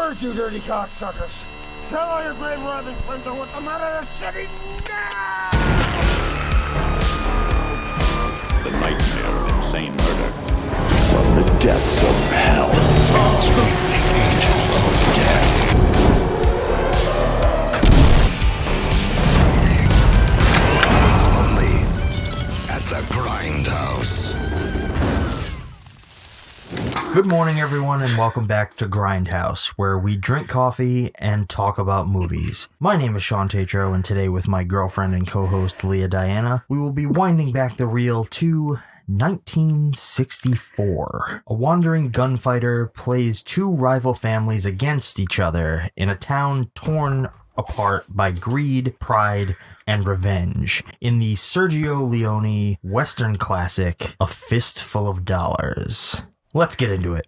heard, you dirty cocksuckers. Tell all your grave robbing friends I want them out of the city now! The nightmare of insane murder. From the depths of hell. From the angel of death. Only at the Grindhouse. Good morning, everyone, and welcome back to Grindhouse, where we drink coffee and talk about movies. My name is Shawn, and today with my girlfriend and co-host Leah Diana, we will be winding back the reel to 1964. A wandering gunfighter plays two rival families against each other in a town torn apart by greed, pride, and revenge in the Sergio Leone Western classic, A Fistful of Dollars. Let's get into it.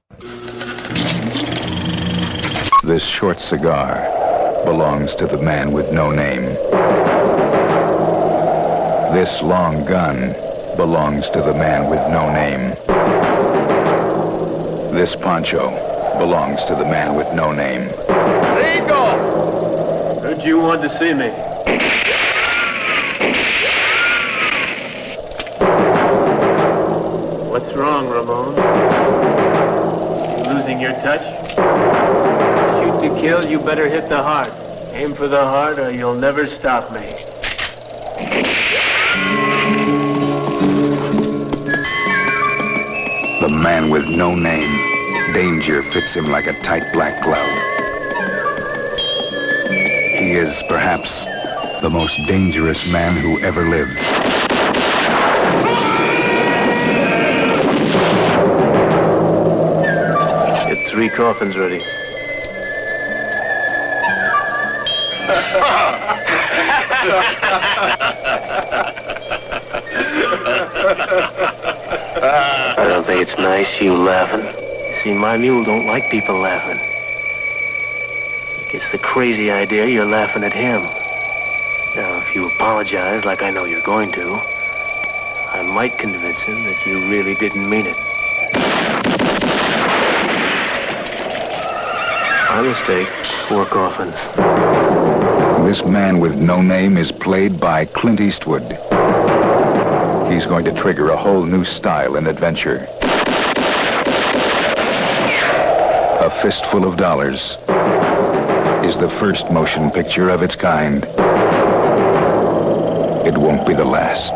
This short cigar belongs to the man with no name. This long gun belongs to the man with no name. This poncho belongs to the man with no name. Rico! Heard you wanted to see me. What's wrong, Ramon? You losing your touch? Shoot to kill, you better hit the heart. Aim for the heart or you'll never stop me. The man with no name. Danger fits him like a tight black glove. He is perhaps the most dangerous man who ever lived. Get 3 coffins ready. I don't think it's nice, you laughing. You see, my mule don't like people laughing. He gets the crazy idea you're laughing at him. Now, if you apologize like I know you're going to, I might convince him that you really didn't mean it. My mistake. 4 coffins. This man with no name is played by Clint Eastwood. He's going to trigger a whole new style in adventure. A Fistful of Dollars is the first motion picture of its kind. It won't be the last.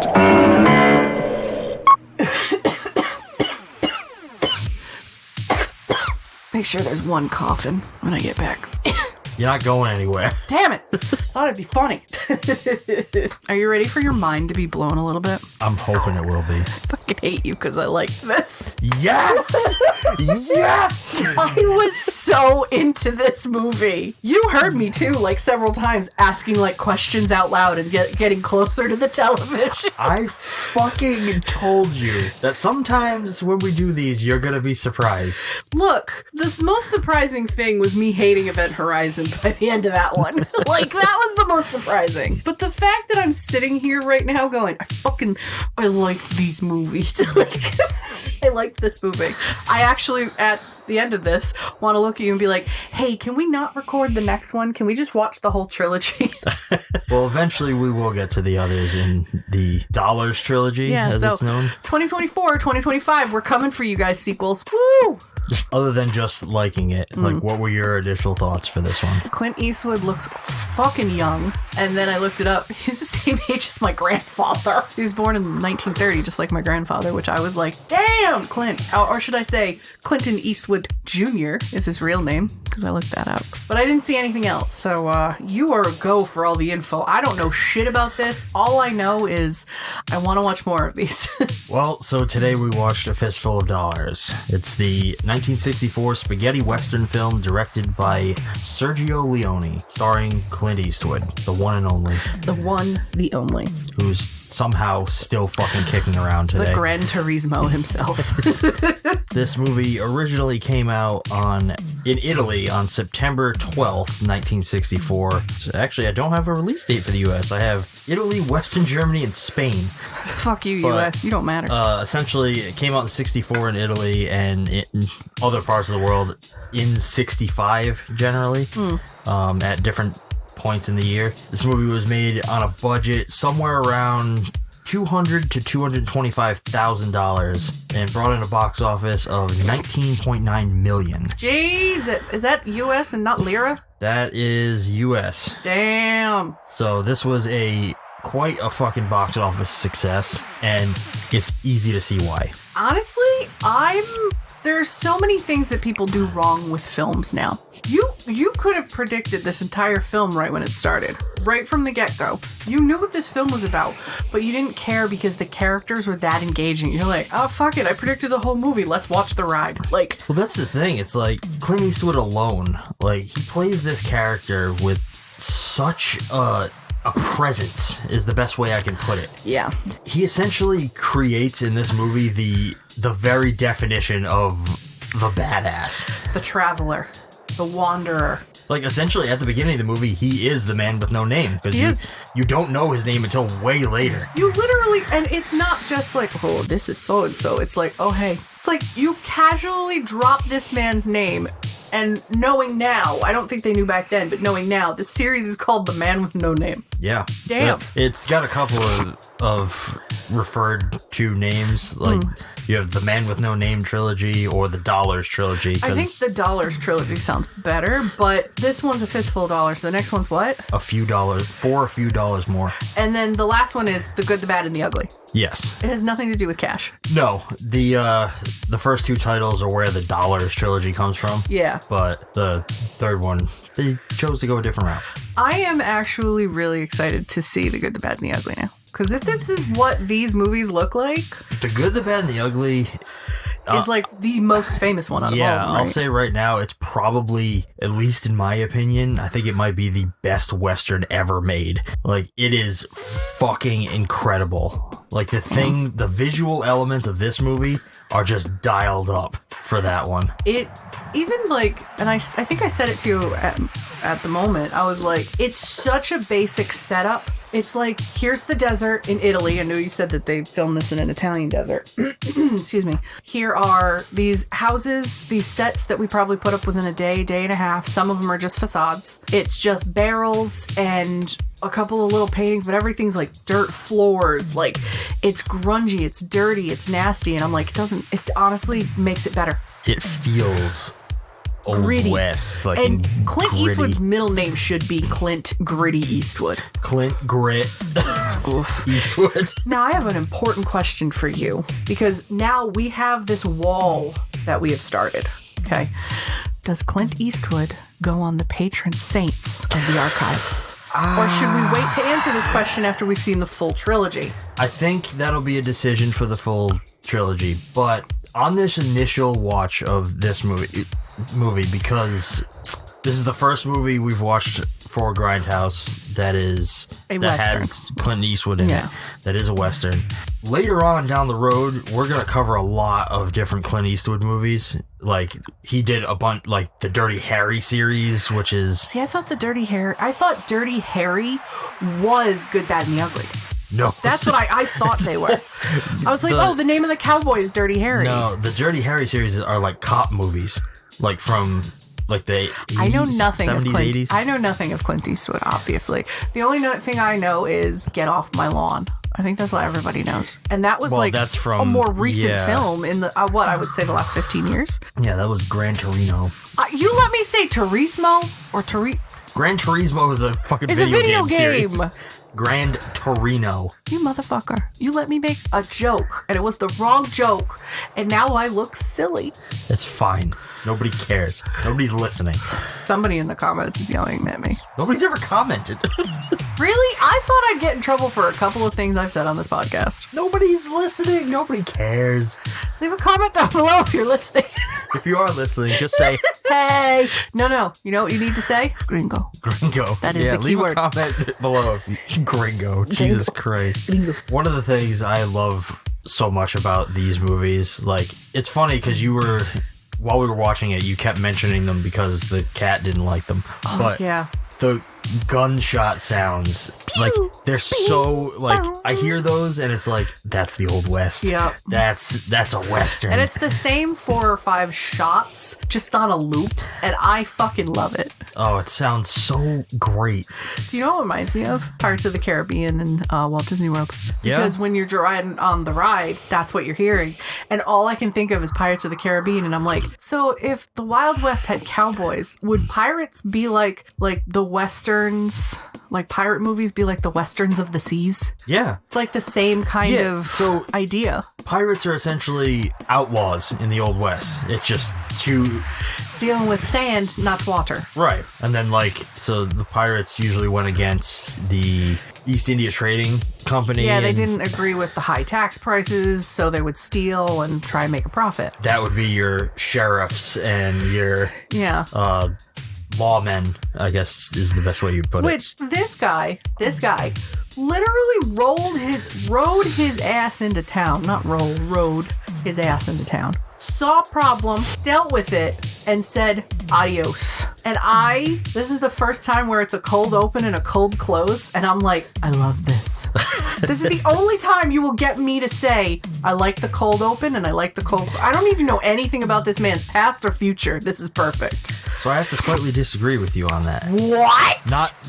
Make sure there's 1 coffin when I get back. You're not going anywhere. Damn it! Thought it'd be funny. Are you ready for your mind to be blown a little bit? I'm hoping it will be. I fucking hate you because I like this. Yes! Yes! I was so into this movie. You heard me too, like several times, asking like questions out loud and getting closer to the television. I fucking told you that sometimes when we do these, you're gonna be surprised. Look, the most surprising thing was me hating Event Horizon by the end of that one. Like, that was the most surprising. But the fact that I'm sitting here right now going, I like these movies. Like, I like this movie. I actually, at the end of this, want to look at you and be like, hey, can we not record the next one? Can we just watch the whole trilogy? Well, eventually we will get to the others in the Dollars trilogy, as it's known. 2024, 2025, we're coming for you guys, sequels. Woo! Other than just liking it, like, what were your initial thoughts for this one? Clint Eastwood looks fucking young. And then I looked it up. He's the same age as my grandfather. He was born in 1930, just like my grandfather, which I was like, damn, Clint. Or should I say, Clinton Eastwood Jr. is his real name, because I looked that up. But I didn't see anything else, so you are a go for all the info. I don't know shit about this. All I know is I want to watch more of these. Well, so today we watched A Fistful of Dollars. It's the 1964 spaghetti western film directed by Sergio Leone, starring Clint Eastwood, the one and only. The one, the only. Who's somehow still fucking kicking around today. The Gran Turismo himself. This movie originally came out in Italy on September 12th, 1964. So actually, I don't have a release date for the U.S. I have Italy, Western Germany, and Spain. Fuck you, U.S. You don't matter. Essentially, it came out in 64 in Italy and in other parts of the world in 65, generally, at different points in the year. This movie was made on a budget somewhere around $200,000 to $225,000 and brought in a box office of $19.9 million. Jesus, is that U.S. and not lira? That is U.S. Damn. So this was quite a fucking box office success, and it's easy to see why. Honestly, there's so many things that people do wrong with films now. You could have predicted this entire film right when it started. Right from the get-go. You knew what this film was about, but you didn't care because the characters were that engaging. You're like, oh, fuck it, I predicted the whole movie. Let's watch the ride. Like, well, that's the thing. It's like Clint Eastwood alone, like, he plays this character with such a presence is the best way I can put it. Yeah. He essentially creates in this movie the very definition of the badass. The traveler. The wanderer. Like, essentially, at the beginning of the movie, he is the man with no name. Because you don't know his name until way later. You literally, and it's not just like, oh, this is so-and-so. It's like, oh, hey. It's like, you casually drop this man's name, and knowing now, I don't think they knew back then, but knowing now, the series is called The Man with No Name. Yeah. Damn. It's got a couple of referred to names, like you have the Man with No Name trilogy or the Dollars trilogy. I think the Dollars trilogy sounds better, but this one's a fistful of dollars. So the next one's what? A few dollars more. And then the last one is The Good, the Bad, and the Ugly. Yes. It has nothing to do with cash. No, the first two titles are where the Dollars trilogy comes from. Yeah. But the third one, they chose to go a different route. I am actually really excited to see The Good, the Bad, and the Ugly now. Because if this is what these movies look like... The Good, the Bad, and the Ugly... is like the most famous one out of all of them, right? I'll say right now, it's probably, at least in my opinion, I think it might be the best Western ever made. Like, it is fucking incredible. Like, the visual elements of this movie are just dialed up for that one. It, even like, and I think I said it to you at the moment, I was like, it's such a basic setup. It's like, here's the desert in Italy. I know you said that they filmed this in an Italian desert. Excuse me. Here are these houses, these sets that we probably put up within a day and a half. Some of them are just facades. It's just barrels and a couple of little paintings, but everything's like dirt floors. Like, it's grungy, it's dirty, it's nasty. And I'm like, it honestly makes it better. It feels... Old gritty. West, like, and Clint gritty. Eastwood's middle name should be Clint Gritty Eastwood. Clint Grit Eastwood. Now I have an important question for you, because now we have this wall that we have started. Okay, does Clint Eastwood go on the patron saints of the archive? Or should we wait to answer this question after we've seen the full trilogy? I think that'll be a decision for the full trilogy, but on this initial watch of this movie, because this is the first movie we've watched for Grindhouse that has Clint Eastwood in it. That is a Western. Later on down the road, we're going to cover a lot of different Clint Eastwood movies. Like, he did a bunch, like the Dirty Harry series, which is... See, I thought Dirty Harry was Good, Bad, and the Ugly. No. That's what I thought they were. I was like, the name of the cowboy is Dirty Harry. No, the Dirty Harry series are like cop movies. Like from like the 80s, I know nothing 70s, of Clint. 80s. I know nothing of Clint Eastwood, obviously. The only thing I know is Get Off My Lawn. I think that's what everybody knows. And that was that's from, a more recent film in the, I would say the last 15 years. Yeah, that was Gran Torino. You let me say Turismo or Gran Turismo is a fucking video game series. Gran Torino. You motherfucker. You let me make a joke, and it was the wrong joke, and now I look silly. It's fine. Nobody cares. Nobody's listening. Somebody in the comments is yelling at me. Nobody's ever commented. Really? I thought I'd get in trouble for a couple of things I've said on this podcast. Nobody's listening. Nobody cares. Leave a comment down below if you're listening. If you are listening, just say, hey! No. You know what you need to say? Gringo. Gringo. That is the key leave word. a comment below if you, Gringo. Jesus Christ. Gringo. One of the things I love so much about these movies, like, it's funny because while we were watching it, you kept mentioning them because the cat didn't like them. Oh, but yeah. the gunshot sounds, like, they're so, like, I hear those and it's like, that's the Old West. Yep. That's a Western. And it's the same 4 or 5 shots just on a loop, and I fucking love it. Oh, it sounds so great. Do you know what it reminds me of? Pirates of the Caribbean and Walt Disney World. Because when you're riding on the ride, that's what you're hearing. And all I can think of is Pirates of the Caribbean, and I'm like, so if the Wild West had cowboys, would pirates be like the Westerns, like pirate movies be like the Westerns of the seas? Yeah. It's like the same kind of idea. Pirates are essentially outlaws in the Old West. It's just dealing with sand, not water. Right. And then, so the pirates usually went against the East India Trading Company. Yeah, they didn't agree with the high tax prices, so they would steal and try and make a profit. That would be your sheriffs and your lawmen, I guess is the best way you'd put it. Which this guy literally rode his ass into town. Not rode his ass into town. Saw problem, dealt with it, and said adios. And this is the first time where it's a cold open and a cold close, and I'm like, I love this. This is the only time you will get me to say, I like the cold open and I like the cold. I don't need to know anything about this man's past or future. This is perfect. So I have to slightly disagree with you on that. What?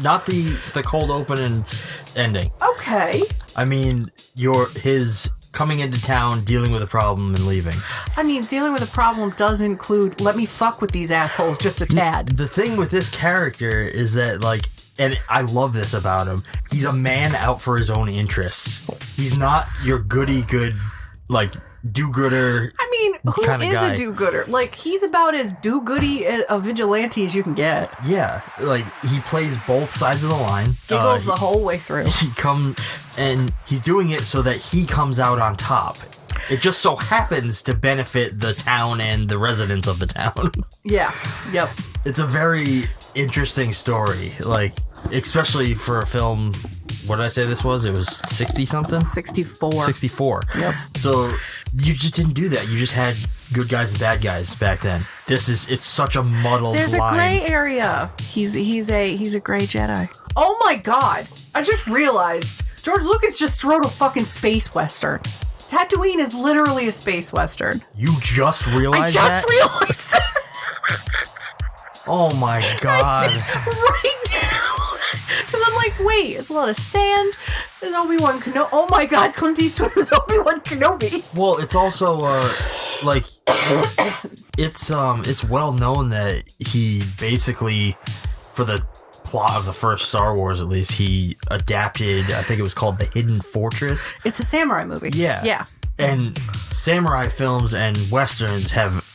Not the cold open and ending. Okay. I mean, his coming into town, dealing with a problem, and leaving. I mean, dealing with a problem does include, let me fuck with these assholes just a tad. The thing with this character is that, and I love this about him, he's a man out for his own interests. He's not your goody-good, do-gooder. I mean, who is guy. A do-gooder? He's about as do-goody a vigilante as you can get. Yeah, he plays both sides of the line. Giggles the whole way through. And he's doing it so that he comes out on top. It just so happens to benefit the town and the residents of the town. Yeah, yep. It's a very interesting story, especially for a film. What did I say this was? It was 60-something? 64. 64. Yep. So you just didn't do that. You just had good guys and bad guys back then. It's such a muddled There's line. a gray area. He's a gray Jedi. Oh my god. I just realized George Lucas just wrote a fucking space western. Tatooine is literally a space western. You just realized that? Realized that. Oh my god. Right now. Because I'm like, wait, it's a lot of sand. There's Obi-Wan Kenobi. Oh my god, Clint Eastwood was Obi-Wan Kenobi. Well, it's also, it's well known that he basically, for the plot of the first Star Wars at least, he adapted, I think it was called The Hidden Fortress. It's a samurai movie. Yeah. And samurai films and westerns have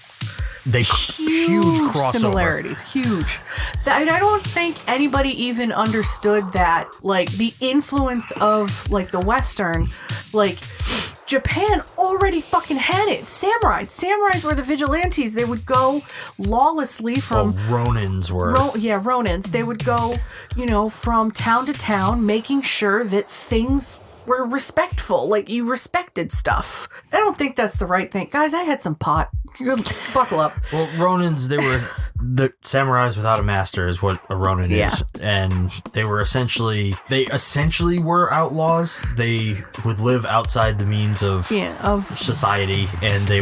huge crossover. Similarities. Huge. I don't think anybody even understood that, the influence of, the Western, Japan already fucking had it. Samurais were the vigilantes. They would go lawlessly from... Ronins were. Ronins. They would go, from town to town, making sure that things were respectful. You respected stuff. I don't think that's the right thing. Guys, I had some pot. Buckle up. Well, Ronins, they were the samurais without a master is what a Ronin is. And they essentially were outlaws. They would live outside the means of society, and they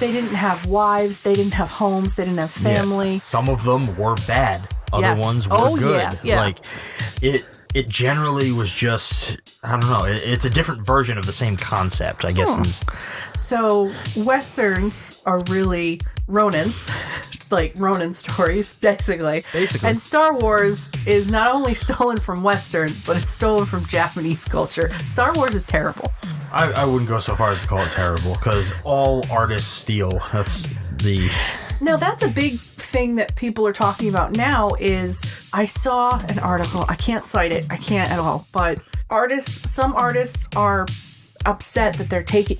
didn't have wives, they didn't have homes, they didn't have family. Yeah. Some of them were bad. Other ones were good. Yeah. It generally was just, I don't know, it's a different version of the same concept, I guess. So, Westerns are really Ronins, Ronin stories, basically. And Star Wars is not only stolen from Westerns, but it's stolen from Japanese culture. Star Wars is terrible. I wouldn't go so far as to call it terrible, because all artists steal. Now, that's a big thing that people are talking about now is I saw an article. I can't cite it. I can't at all. But some artists are upset that they're taking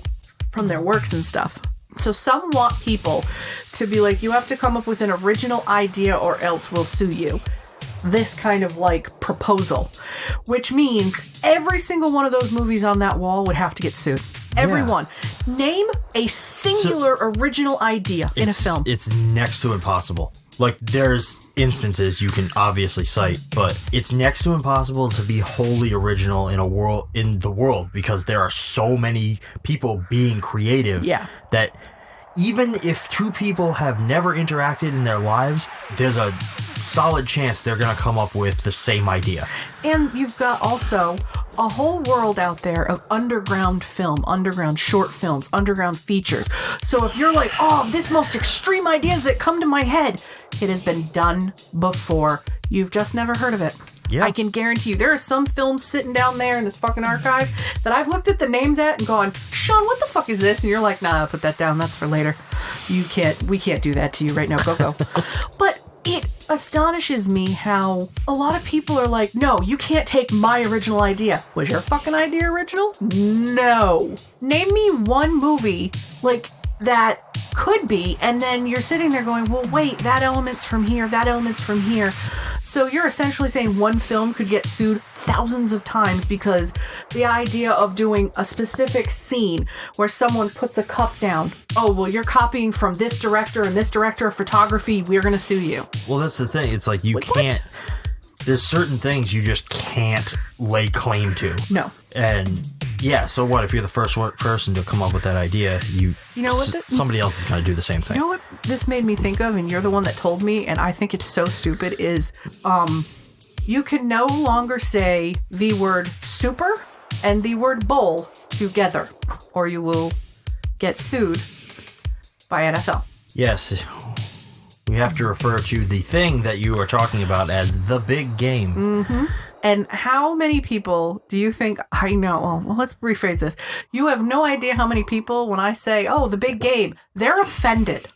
from their works and stuff. So some want people to be like, you have to come up with an original idea or else we'll sue you. This kind of like proposal, which means every single one of those movies on that wall would have to get sued. Everyone. Name a singular original idea in a film. It's next to impossible. Like, there's instances you can obviously cite, but it's next to impossible to be wholly original in the world because there are so many people being creative that even if two people have never interacted in their lives, there's a solid chance they're going to come up with the same idea. And you've got also a whole world out there of underground film, underground short films, underground features. So if you're like, oh, this most extreme ideas that come to my head, it has been done before. You've just never heard of it. Yeah. I can guarantee you there are some films sitting down there in this fucking archive that I've looked at the names at and gone, Shawn, what the fuck is this? And you're like, nah, put that down. That's for later. We can't do that to you right now. Go. But it astonishes me how a lot of people are like, no, you can't take my original idea. Was your fucking idea original? No. Name me one movie like that could be, and then you're sitting there going, well, wait, that element's from here, that element's from here. So you're essentially saying one film could get sued thousands of times because the idea of doing a specific scene where someone puts a cup down, oh, well, you're copying from this director and this director of photography, we're going to sue you. Well, that's the thing. It's like you can't... There's certain things you just can't lay claim to. No. And... yeah, so what if you're the first person to come up with that idea? You know what? Somebody else is going to do the same thing. You know what this made me think of, and you're the one that told me, and I think it's so stupid, is you can no longer say the word super and the word bowl together, or you will get sued by NFL. Yes. We have to refer to the thing that you are talking about as the big game. Mm-hmm. And how many people do you think I know? Well, let's rephrase this. You have no idea how many people, when I say, oh, the big game, they're offended.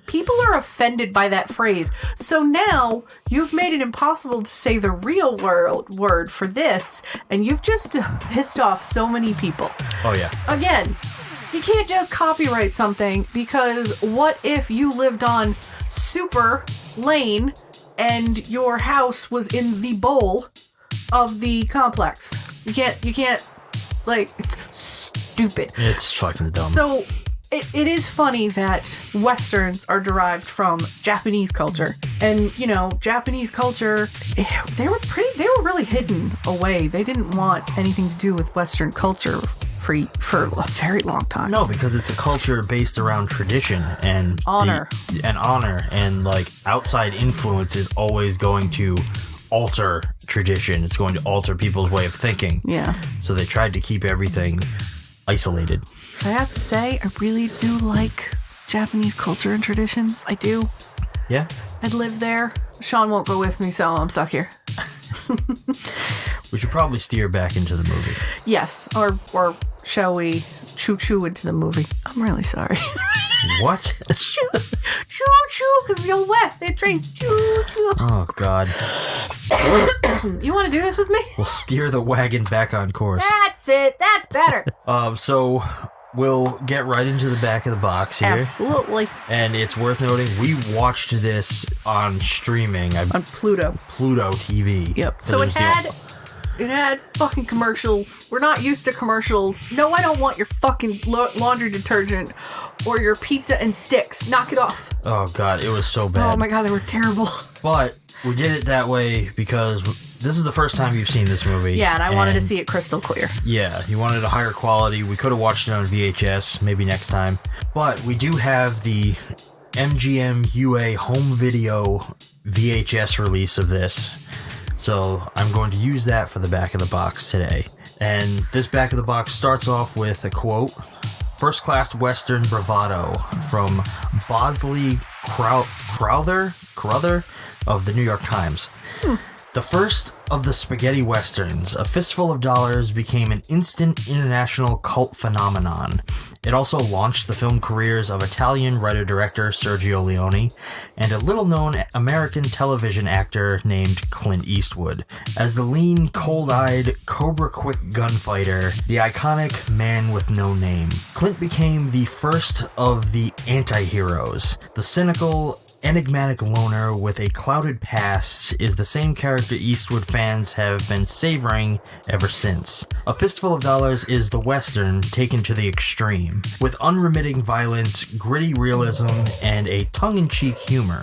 People are offended by that phrase. So now you've made it impossible to say the real word for this, and you've just pissed off so many people. Oh, yeah. Again, you can't just copyright something, because what if you lived on Super Lane and your house was in the bowl of the complex? You can't, like, it's stupid. It's fucking dumb. So it is funny that Westerns are derived from Japanese culture. And, you know, Japanese culture, they were really hidden away. They didn't want anything to do with Western culture for a very long time. No, because it's a culture based around tradition and honor. And like outside influence is always going to alter tradition. It's going to alter people's way of thinking. Yeah. So they tried to keep everything isolated. I have to say, I really do like Japanese culture and traditions. I do. Yeah. I'd live there. Shawn won't go with me, so I'm stuck here. We should probably steer back into the movie. Yes. Or shall we choo-choo into the movie? I'm really sorry. What? Choo-choo, because the old West, they had trains. Choo-choo. Oh, God. You want to do this with me? We'll steer the wagon back on course. That's it. That's better. So we'll get right into the back of the box here. Absolutely. And it's worth noting, we watched this on streaming. On Pluto. Pluto TV. Yep. So it had fucking commercials. We're not used to commercials. No, I don't want your fucking laundry detergent or your pizza and sticks. Knock it off. Oh, God. It was so bad. Oh, my God. They were terrible. But we did it that way because this is the first time you've seen this movie. Yeah, and I wanted to see it crystal clear. Yeah, you wanted a higher quality. We could have watched it on VHS, maybe next time. But we do have the MGM UA home video VHS release of this. So I'm going to use that for the back of the box today. And this back of the box starts off with a quote: "First class Western bravado" from Bosley Crowther of the New York Times. The first of the spaghetti westerns, A Fistful of Dollars became an instant international cult phenomenon. It also launched the film careers of Italian writer-director Sergio Leone and a little-known American television actor named Clint Eastwood. As the lean, cold-eyed, cobra-quick gunfighter, the iconic man with no name, Clint became the first of the anti-heroes. The cynical, enigmatic loner with a clouded past is the same character Eastwood fans have been savoring ever since. A Fistful of Dollars is the Western taken to the extreme, with unremitting violence, gritty realism, and a tongue-in-cheek humor.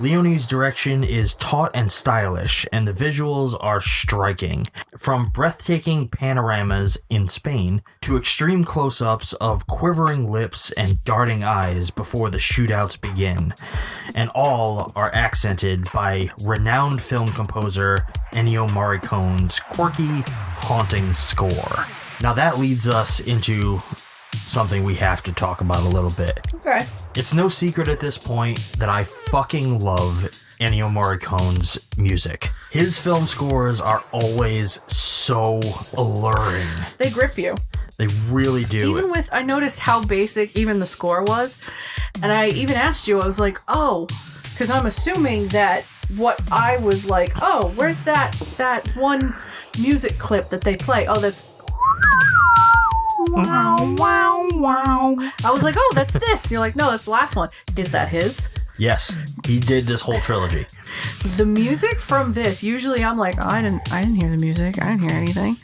Leone's direction is taut and stylish, and the visuals are striking. From breathtaking panoramas in Spain to extreme close-ups of quivering lips and darting eyes before the shootouts begin. And all are accented by renowned film composer Ennio Morricone's quirky, haunting score. Now that leads us into something we have to talk about a little bit. Okay. It's no secret at this point that I fucking love Ennio Morricone's music. His film scores are always so alluring. They grip you. They really do. Even with, I noticed how basic even the score was. And I even asked you, I was like, oh, because I'm assuming that what I was like, oh, where's that one music clip that they play? Oh, that's wow, wow, wow. I was like, oh, that's this. You're like, no, that's the last one. Is that his? Yes, he did this whole trilogy. The music from this, usually I'm like, oh, I didn't hear the music. I didn't hear anything.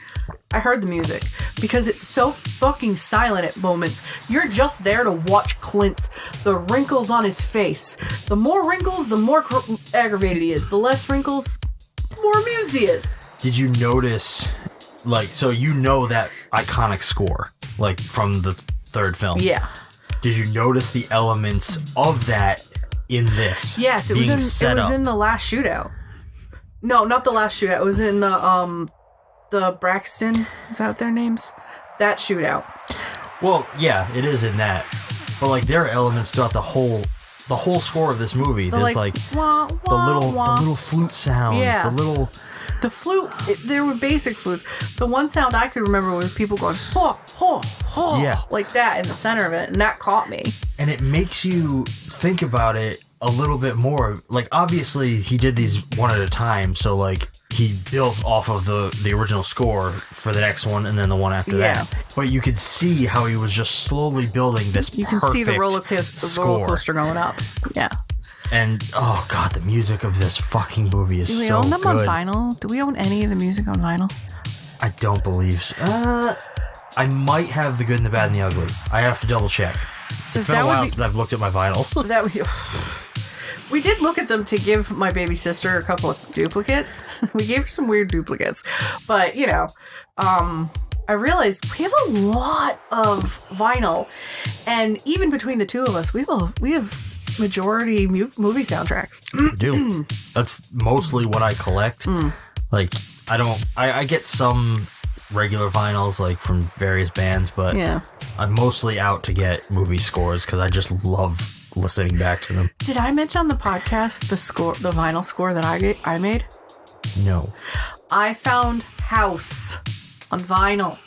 I heard the music because it's so fucking silent at moments. You're just there to watch the wrinkles on his face. The more wrinkles, the more aggravated he is. The less wrinkles, the more amused he is. Did you notice, so you know that iconic score, from the third film? Yeah. Did you notice the elements of that in this? Yes, it was in the last shootout. No, not the last shootout. It was in the Braxton, is that their names? That shootout. Well, yeah, it is in that. But there are elements throughout the whole score of this movie. There's wah, wah, the wah. little flute sounds, Yeah. the flute, there were basic flutes. The one sound I could remember was people going, ho, ho, ho, yeah, like that in the center of it, and that caught me. And it makes you think about it a little bit more. Obviously, he did these one at a time, so, he built off of the original score for the next one and then the one after that. But you could see how he was just slowly building this You can see the roller coaster going up. Yeah. And, oh god, the music of this fucking movie is so good. Do we own them on vinyl? Do we own any of the music on vinyl? I don't believe so. I might have The Good and the Bad and the Ugly. I have to double check. It's been a while since I've looked at my vinyls. That would be... We did look at them to give my baby sister a couple of duplicates. We gave her some weird duplicates. But, I realized we have a lot of vinyl. And even between the two of us, we have majority movie soundtracks. We do. That's mostly what I collect. I get some regular vinyls from various bands, but yeah. I'm mostly out to get movie scores because I just love listening back to them. Did I mention on the podcast the vinyl score that I made? No. I found House on vinyl.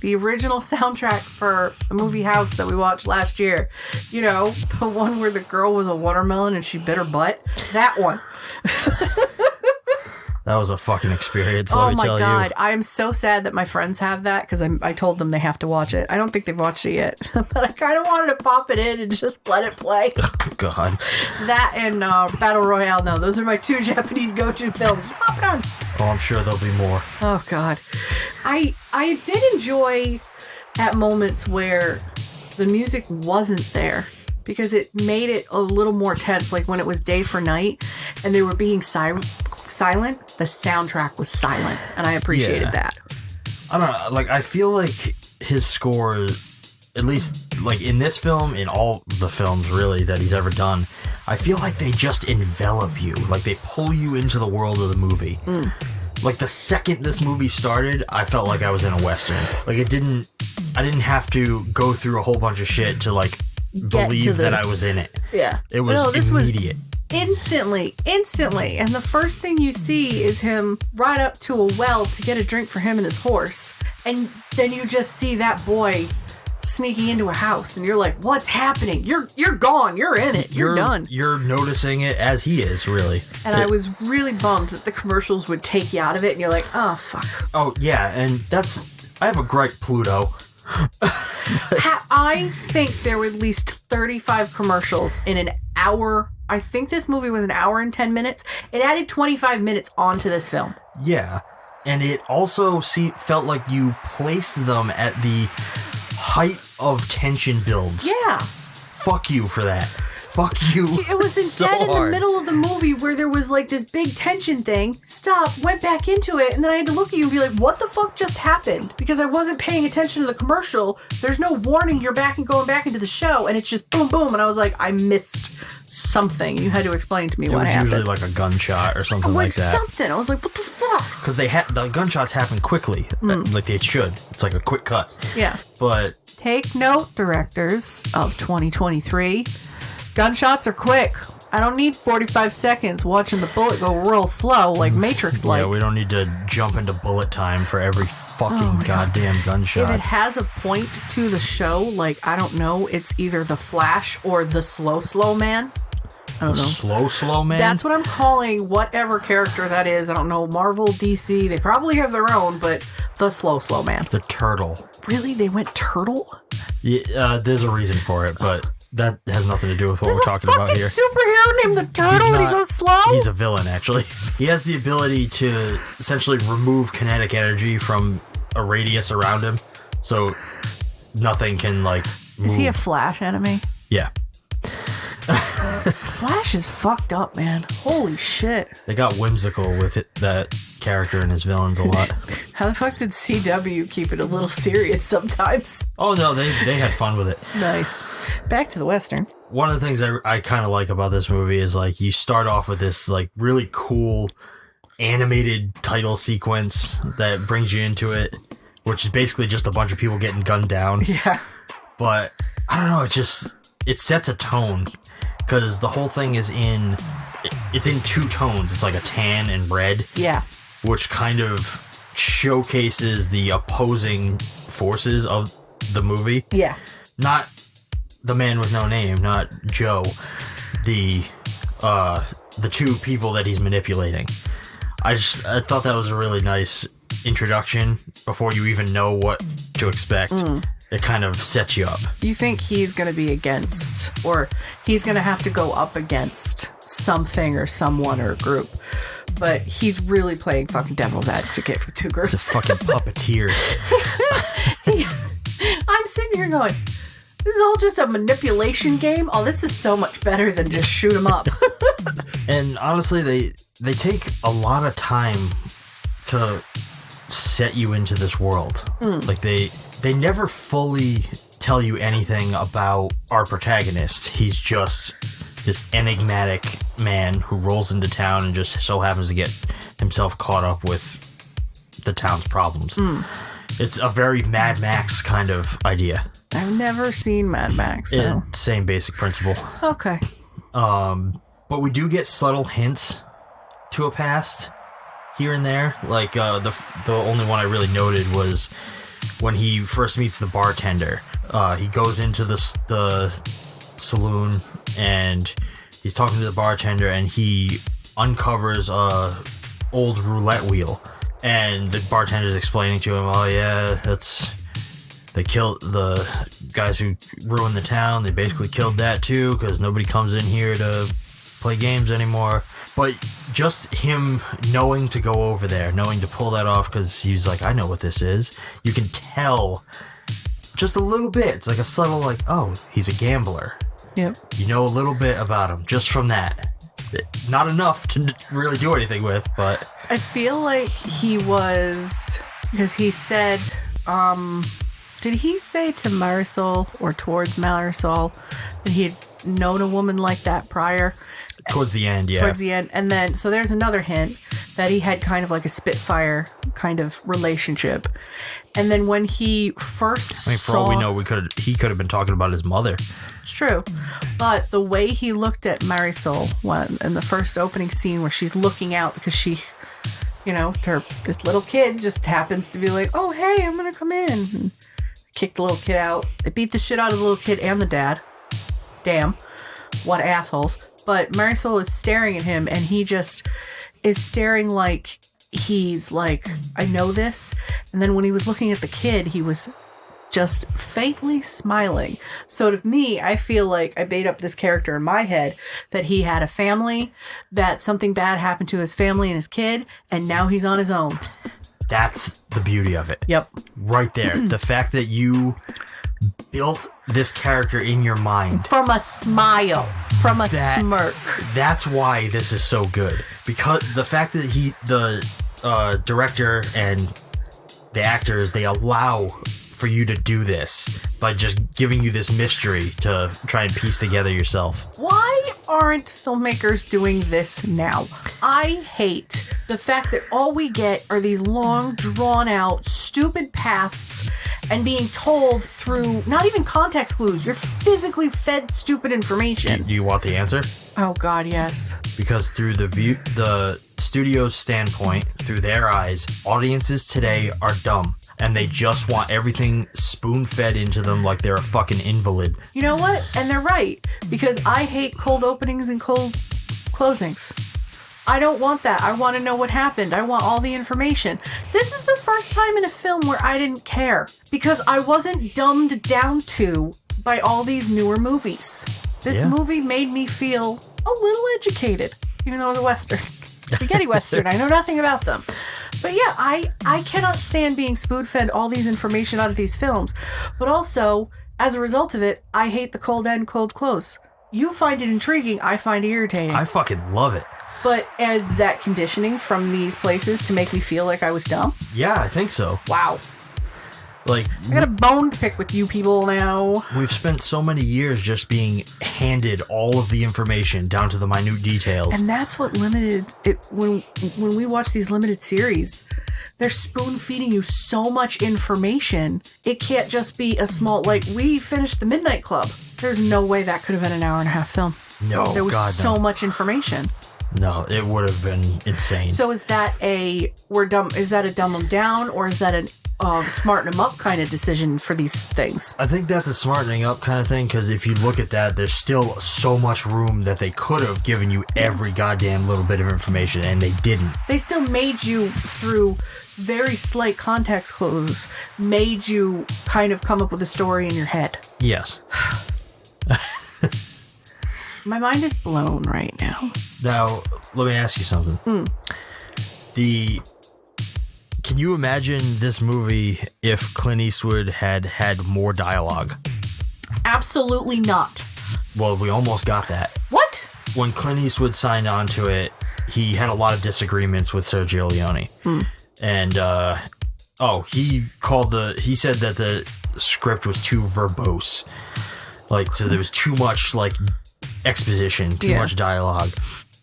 The original soundtrack for the movie House that we watched last year. The one where the girl was a watermelon and she bit her butt. That one. That was a fucking experience, let me me tell you. Oh my god, I am so sad that my friends have that because I told them they have to watch it. I don't think they've watched it yet, but I kind of wanted to pop it in and just let it play. Oh god. That and Battle Royale. No, those are my two Japanese go-to films. Pop it on. Oh, I'm sure there'll be more. Oh god, I did enjoy at moments where the music wasn't there. Because it made it a little more tense, when it was day for night and they were being silent, the soundtrack was silent, and I appreciated that. I don't know, I feel like his score, at least, in this film, in all the films, really, that he's ever done, I feel like they just envelop you. They pull you into the world of the movie. The second this movie started, I felt like I was in a Western. I didn't have to go through a whole bunch of shit to, believe that I was in it. Yeah. It was immediate. Instantly. And the first thing you see is him ride up to a well to get a drink for him and his horse. And then you just see that boy sneaking into a house, and you're like, what's happening? You're gone. You're in it. You're done. You're noticing it as he is, really. And I was really bummed that the commercials would take you out of it, and you're like, oh, fuck. Oh, yeah, and I have a gripe, Pluto. I think there were at least 35 commercials in an hour. I think this movie was an hour and 10 minutes. It added 25 minutes onto this film. Yeah, and it also felt like you placed them at the height of tension builds. Yeah. Fuck you for that. Fuck you. It was so dead in the hard. middle of the movie where there was like this big tension thing. Stop, went back into it, and then I had to look at you and be like, what the fuck just happened? Because I wasn't paying attention to the commercial. There's no warning you're going back into the show, and it's just boom, boom. And I was like, I missed something. You had to explain to me what happened. It was usually like a gunshot or something like that. Something. I was like, what the fuck? Because the gunshots happen quickly, like they should. It's like a quick cut. Yeah. But take note, directors of 2023. Gunshots are quick. I don't need 45 seconds watching the bullet go real slow, like Matrix-like. Yeah, we don't need to jump into bullet time for every fucking goddamn gunshot. If it has a point to the show, like, I don't know, it's either the Flash or the slow man. I don't know. Slow man? That's what I'm calling whatever character that is. I don't know, Marvel, DC, they probably have their own, but the slow man. The turtle. Really? They went turtle? Yeah, there's a reason for it, but that has nothing to do with what we're talking about here. There's a fucking superhero named the Turtle and he goes slow? He's a villain, actually. He has the ability to essentially remove kinetic energy from a radius around him, so nothing can, like, move. Is he a Flash enemy? Yeah. Flash is fucked up, man. Holy shit. They got whimsical with that character and his villains a lot. How the fuck did CW keep it a little serious sometimes? Oh, no, they had fun with it. Nice. Back to the Western. One of the things I kind of like about this movie is, like, you start off with this, like, really cool animated title sequence that brings you into it, which is basically just a bunch of people getting gunned down. Yeah. But, I don't know, it sets a tone, because the whole thing is it's in two tones. It's like a tan and red. Yeah. Which kind of showcases the opposing forces of the movie. Yeah. Not the man with no name, not Joe, the two people that he's manipulating. I thought that was a really nice introduction before you even know what to expect. It kind of sets you up. You think he's going to be against, or he's going to have to go up against something or someone or a group, but he's really playing fucking devil's advocate for two groups. He's a fucking puppeteer. I'm sitting here going, this is all just a manipulation game? Oh, this is so much better than just shoot him up. And honestly, they take a lot of time to set you into this world. Like, they never fully tell you anything about our protagonist. He's just this enigmatic man who rolls into town and just so happens to get himself caught up with the town's problems. It's a very Mad Max kind of idea. I've never seen Mad Max, so... Yeah, same basic principle. Okay. But we do get subtle hints to a past here and there. Like, the only one I really noted was when he first meets the bartender. He goes into the saloon and he's talking to the bartender, and he uncovers a old roulette wheel, and the bartender's explaining to him, oh yeah, they killed the guys who ruined the town. They basically killed that too, because nobody comes in here to play games anymore. But just him knowing to go over there, knowing to pull that off, because he's like, I know what this is. You can tell just a little bit. It's like a subtle, like, oh, he's a gambler. Yep. You know a little bit about him just from that. Not enough to really do anything with, but... I feel like he was... Because he said... did he say to Marisol, or towards Marisol, that he had known a woman like that prior? Towards the end, yeah. Towards the end. And then, so there's another hint that he had kind of like a Spitfire kind of relationship. And then when he first I mean, for all we know, he could have been talking about his mother. It's true. But the way he looked at Marisol in the first opening scene where she's looking out because she, this little kid just happens to be like, oh, hey, I'm going to come in. And kick the little kid out. They beat the shit out of the little kid and the dad. Damn. What assholes. But Marisol is staring at him, and he just is staring like he's like, I know this. And then when he was looking at the kid, he was just faintly smiling. So to me, I feel like I made up this character in my head that he had a family, that something bad happened to his family and his kid, and now he's on his own. That's the beauty of it. Yep. Right there. The fact that you built this character in your mind. From a smile. From a smirk. That's why this is so good. Because the fact that the director and the actors, they allow for you to do this by just giving you this mystery to try and piece together yourself. Why aren't filmmakers doing this now? I hate the fact that all we get are these long, drawn-out, stupid paths and being told through not even context clues. You're physically fed stupid information. Do you want the answer? Oh, God, yes. Because through the studio's standpoint, through their eyes, audiences today are dumb. And they just want everything spoon-fed into them like they're a fucking invalid. You know what? And they're right. Because I hate cold openings and cold closings. I don't want that. I want to know what happened. I want all the information. This is the first time in a film where I didn't care. Because I wasn't dumbed down to by all these newer movies. This movie made me feel a little educated. Even though it was a Western. Spaghetti Western. I know nothing about them. But yeah, I cannot stand being spoon-fed all these information out of these films. But also, as a result of it, I hate the cold end, cold close. You find it intriguing, I find it irritating. I fucking love it. But as that conditioning from these places to make me feel like I was dumb? Yeah, I think so. Wow. Like, I got a bone to pick with you people now. We've spent so many years just being handed all of the information down to the minute details. And that's what limited it when we watch these limited series. They're spoon feeding you so much information. It can't just be a small, like, we finished The Midnight Club. There's no way that could have been an hour and a half film. No, there was God, so no. much information. No, it would have been insane. So is that a dumb them down, or is that a smarten them up kind of decision for these things? I think that's a smartening up kind of thing, because if you look at that, there's still so much room that they could have given you every goddamn little bit of information, and they didn't. They still made you, through very slight context clues, made you kind of come up with a story in your head. Yes. My mind is blown right now. Now, let me ask you something. Can you imagine this movie if Clint Eastwood had had more dialogue? Absolutely not. Well, we almost got that. What? When Clint Eastwood signed on to it, he had a lot of disagreements with Sergio Leone. And, he said that the script was too verbose. Like, so there was too much, like, exposition, too much dialogue.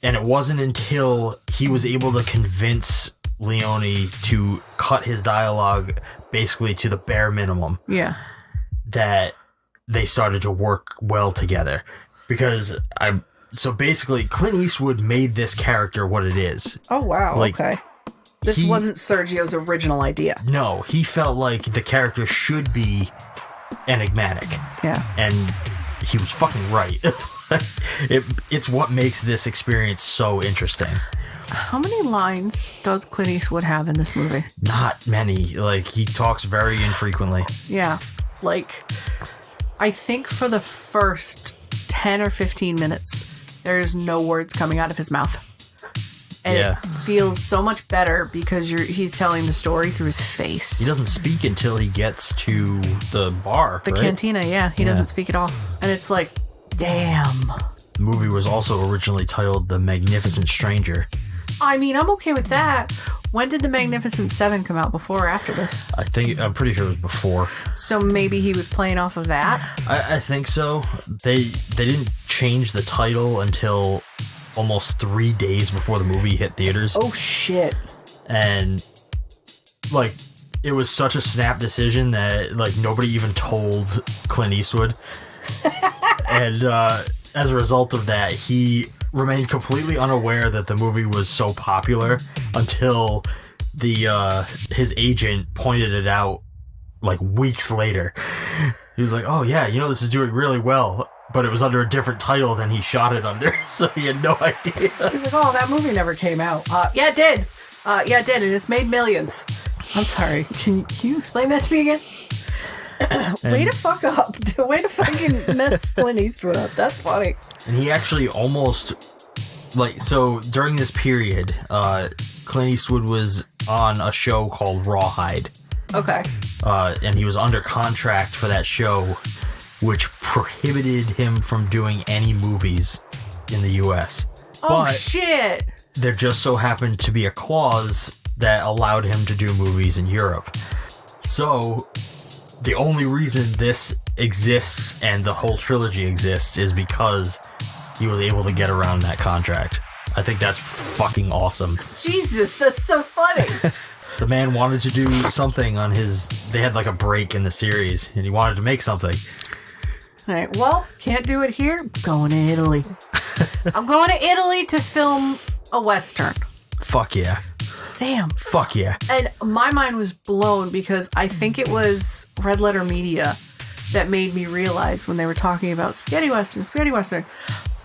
And it wasn't until he was able to convince Leone to cut his dialogue basically to the bare minimum that they started to work well together. Because so basically Clint Eastwood made this character what it is. Oh wow, like, okay. This wasn't Sergio's original idea. No, he felt like the character should be enigmatic. Yeah. And he was fucking right. It's what makes this experience so interesting. How many lines does Clint Eastwood have in this movie? Not many. Like, he talks very infrequently. Yeah. Like, I think for the first 10 or 15 minutes, there's no words coming out of his mouth. And it feels so much better because he's telling the story through his face. He doesn't speak until he gets to the bar, the cantina, He doesn't speak at all. And it's like, damn. The movie was also originally titled The Magnificent Stranger. I mean, I'm okay with that. When did The Magnificent Seven come out? Before or after this? I'm pretty sure it was before. So maybe he was playing off of that? I think so. They didn't change the title until almost 3 days before the movie hit theaters. Oh, shit. And, like, it was such a snap decision that, like, nobody even told Clint Eastwood. And as a result of that, he remained completely unaware that the movie was so popular until his agent pointed it out like weeks later. He was like, oh yeah, this is doing really well, but it was under a different title than he shot it under, so he had no idea. He's like, oh, that movie never came out. Yeah, it did. Yeah, it did, and it's made millions. I'm sorry. Can you explain that to me again? Way to fuck up. Way to fucking mess Clint Eastwood up. That's funny. And he actually almost, so during this period, Clint Eastwood was on a show called Rawhide. Okay. And he was under contract for that show, which prohibited him from doing any movies in the U.S. Oh, shit. There just so happened to be a clause that allowed him to do movies in Europe. So the only reason this exists and the whole trilogy exists is because he was able to get around that contract. I think that's fucking awesome. Jesus, that's so funny. The man wanted to do something on they had like a break in the series and he wanted to make something. All right, well, can't do it here. Going to Italy. I'm going to Italy to film a Western. Fuck yeah. Damn. Fuck yeah. And my mind was blown because I think it was Red Letter Media that made me realize when they were talking about Spaghetti Western.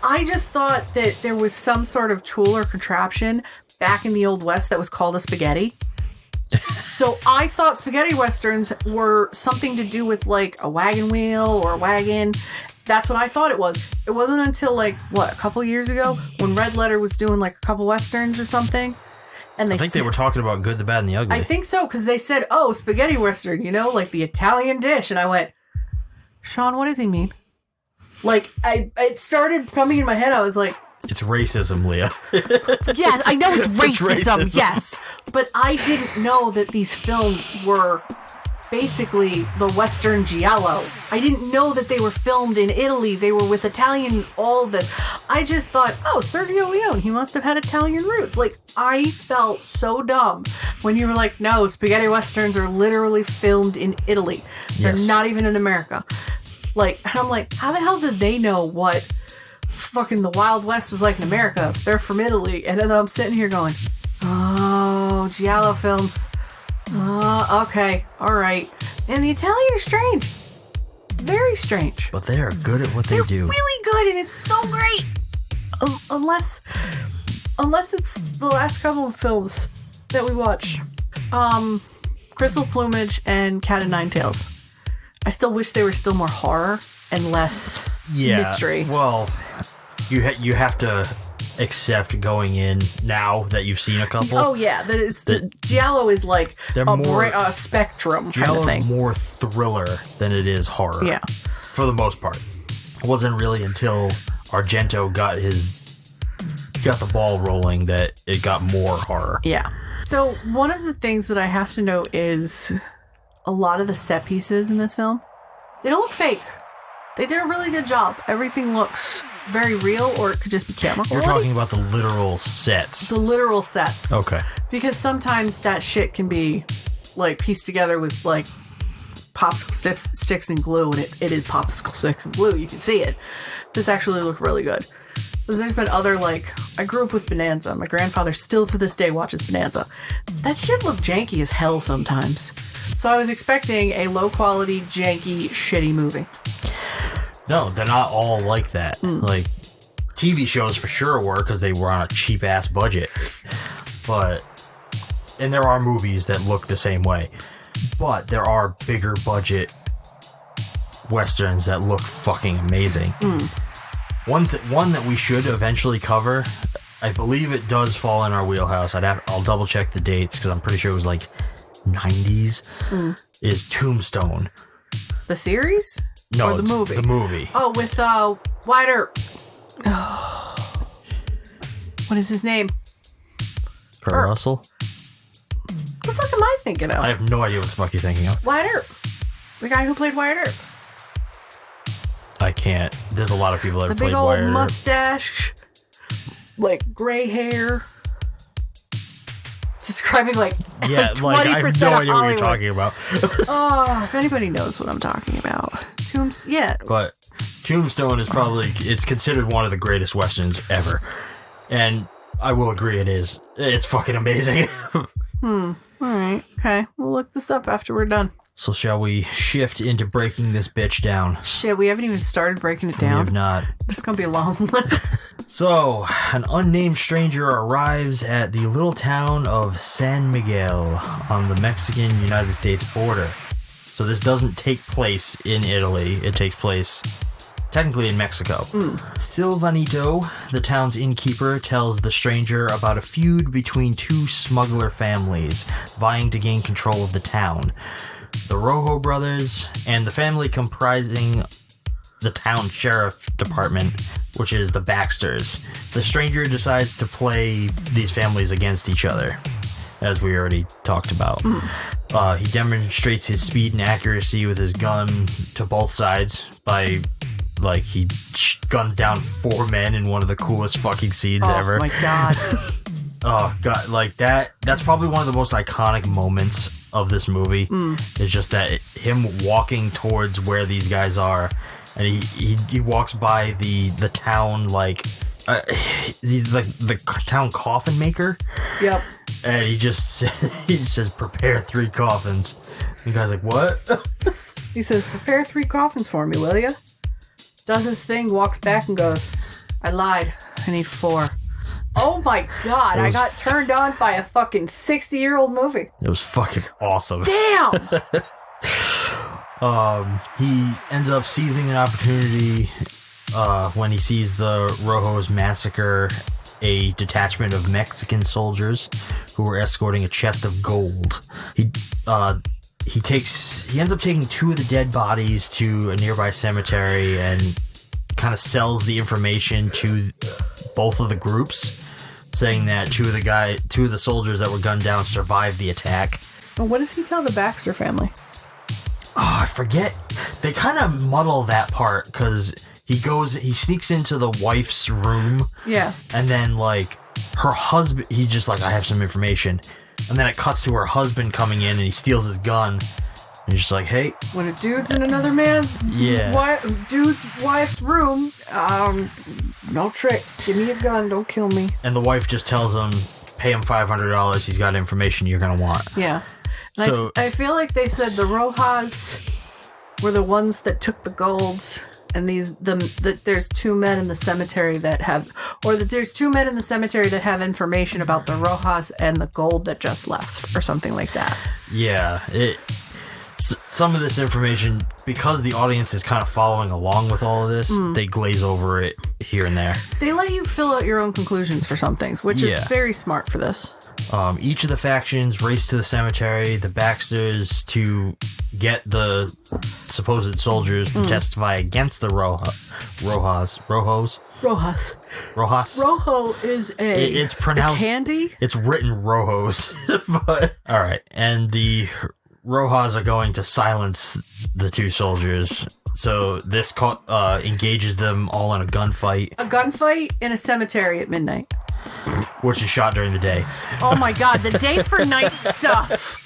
I just thought that there was some sort of tool or contraption back in the Old West that was called a spaghetti. So I thought spaghetti westerns were something to do with like a wagon wheel or a wagon. That's what I thought it was. It wasn't until a couple years ago when Red Letter was doing like a couple westerns or something. And I think they were talking about Good, the Bad, and the Ugly. I think so, because they said, oh, spaghetti western, like the Italian dish. And I went, Shawn, what does he mean? It started coming in my head. I was like, it's racism, Leah. Yes, I know it's racism, It's racism. Yes. But I didn't know that these films were basically the Western Giallo. I didn't know that they were filmed in Italy. They were with Italian, all this. I just thought, oh, Sergio Leone, he must have had Italian roots. I felt so dumb when you were like, no, spaghetti westerns are literally filmed in Italy. They're Yes. not even in America. And I'm like, how the hell did they know what fucking the Wild West was like in America? They're from Italy. And then I'm sitting here going, oh, Giallo films. Okay, all right. And the Italian are strange. Very strange. But they are good at what they They're do. really good, and it's so great. Unless it's the last couple of films that we watched. Crystal Plumage and Cat and Nine Tails. I still wish they were still more horror and less mystery. Well, you have to accept going in now that you've seen a couple. Oh yeah, the Giallo is like a spectrum kind of thing. Giallo's more thriller than it is horror. Yeah, for the most part. It wasn't really until Argento got the ball rolling that it got more horror. Yeah. So one of the things that I have to note is a lot of the set pieces in this film, they don't look fake. They did a really good job. Everything looks very real, or it could just be camera quality. You're talking about the literal sets. The literal sets. Okay. Because sometimes that shit can be pieced together with popsicle sticks and glue, and it is popsicle sticks and glue. You can see it. This actually looked really good. Because there's been other, I grew up with Bonanza. My grandfather still to this day watches Bonanza. That shit looked janky as hell sometimes. So I was expecting a low-quality, janky, shitty movie. No, they're not all like that. TV shows for sure were, because they were on a cheap-ass budget. And there are movies that look the same way. But there are bigger budget westerns that look fucking amazing. One that we should eventually cover, I believe it does fall in our wheelhouse. I'll double check the dates because I'm pretty sure it was 90s. Is Tombstone. The series? No, or the movie? The movie. Oh, with Wyatt Earp. What is his name? Kurt Russell? What the fuck am I thinking of? I have no idea what the fuck you're thinking of. Wyatt Earp. The guy who played Wyatt Earp. I can't. There's a lot of people that have played The big Wyatt old Earp. mustache. Gray hair. Describing Yeah, 20% I have no of idea what Hollywood. you're talking about. Oh, if anybody knows what I'm talking about. Yeah. But Tombstone is it's considered one of the greatest Westerns ever. And I will agree it is. It's fucking amazing. All right. Okay. We'll look this up after we're done. So shall we shift into breaking this bitch down? Shit, we haven't even started breaking it down. We have not. This is going to be a long one. So, an unnamed stranger arrives at the little town of San Miguel on the Mexican-United States border. So this doesn't take place in Italy. It takes place technically in Mexico. Silvanito, the town's innkeeper, tells the stranger about a feud between two smuggler families vying to gain control of the town. The Rojo brothers and the family comprising the town sheriff department, which is the Baxters. The stranger decides to play these families against each other, as we already talked about. He demonstrates his speed and accuracy with his gun to both sides by, he guns down 4 men in one of the coolest fucking scenes ever. Oh my god. Oh god, that's probably one of the most iconic moments of this movie. Is just that him walking towards where these guys are, and he walks by the town he's like the town coffin maker. Yep. And he just says prepare 3 coffins. And the guy's like, what? He says, prepare 3 coffins for me, will ya? Does his thing, walks back and goes, I lied. I need 4. Oh my god, I got turned on by a fucking 60-year-old movie. It was fucking awesome. Damn! He ends up seizing an opportunity when he sees the Rojos massacre a detachment of Mexican soldiers who were escorting a chest of gold. He ends up taking 2 of the dead bodies to a nearby cemetery and kind of sells the information to both of the groups, saying that 2 of the soldiers that were gunned down survived the attack. And what does he tell the Baxter family? Oh, I forget. They kind of muddle that part because he sneaks into the wife's room. Yeah. And then, her husband, he's just like, I have some information. And then it cuts to her husband coming in and he steals his gun. And he's just like, hey. When a dude's in another man's dude's wife's room, no tricks. Give me a gun, don't kill me. And the wife just tells him, pay him $500. He's got information you're going to want. Yeah. And so I feel like they said the Rojas were the ones that took the golds. And there's 2 men in the cemetery that have information about the Rojas and the gold that just left, or something like that. Yeah, some of this information, because the audience is kind of following along with all of this, they glaze over it here and there. They let you fill out your own conclusions for some things, which is very smart for this. Each of the factions race to the cemetery, the Baxters to get the supposed soldiers to testify against the Rojas. Rojo is it's pronounced a candy? It's written Rojos. But all right, and the Rojas are going to silence the 2 soldiers. So this engages them all in a gunfight. A gunfight in a cemetery at midnight. Which is shot during the day. Oh my god, the day for night stuff.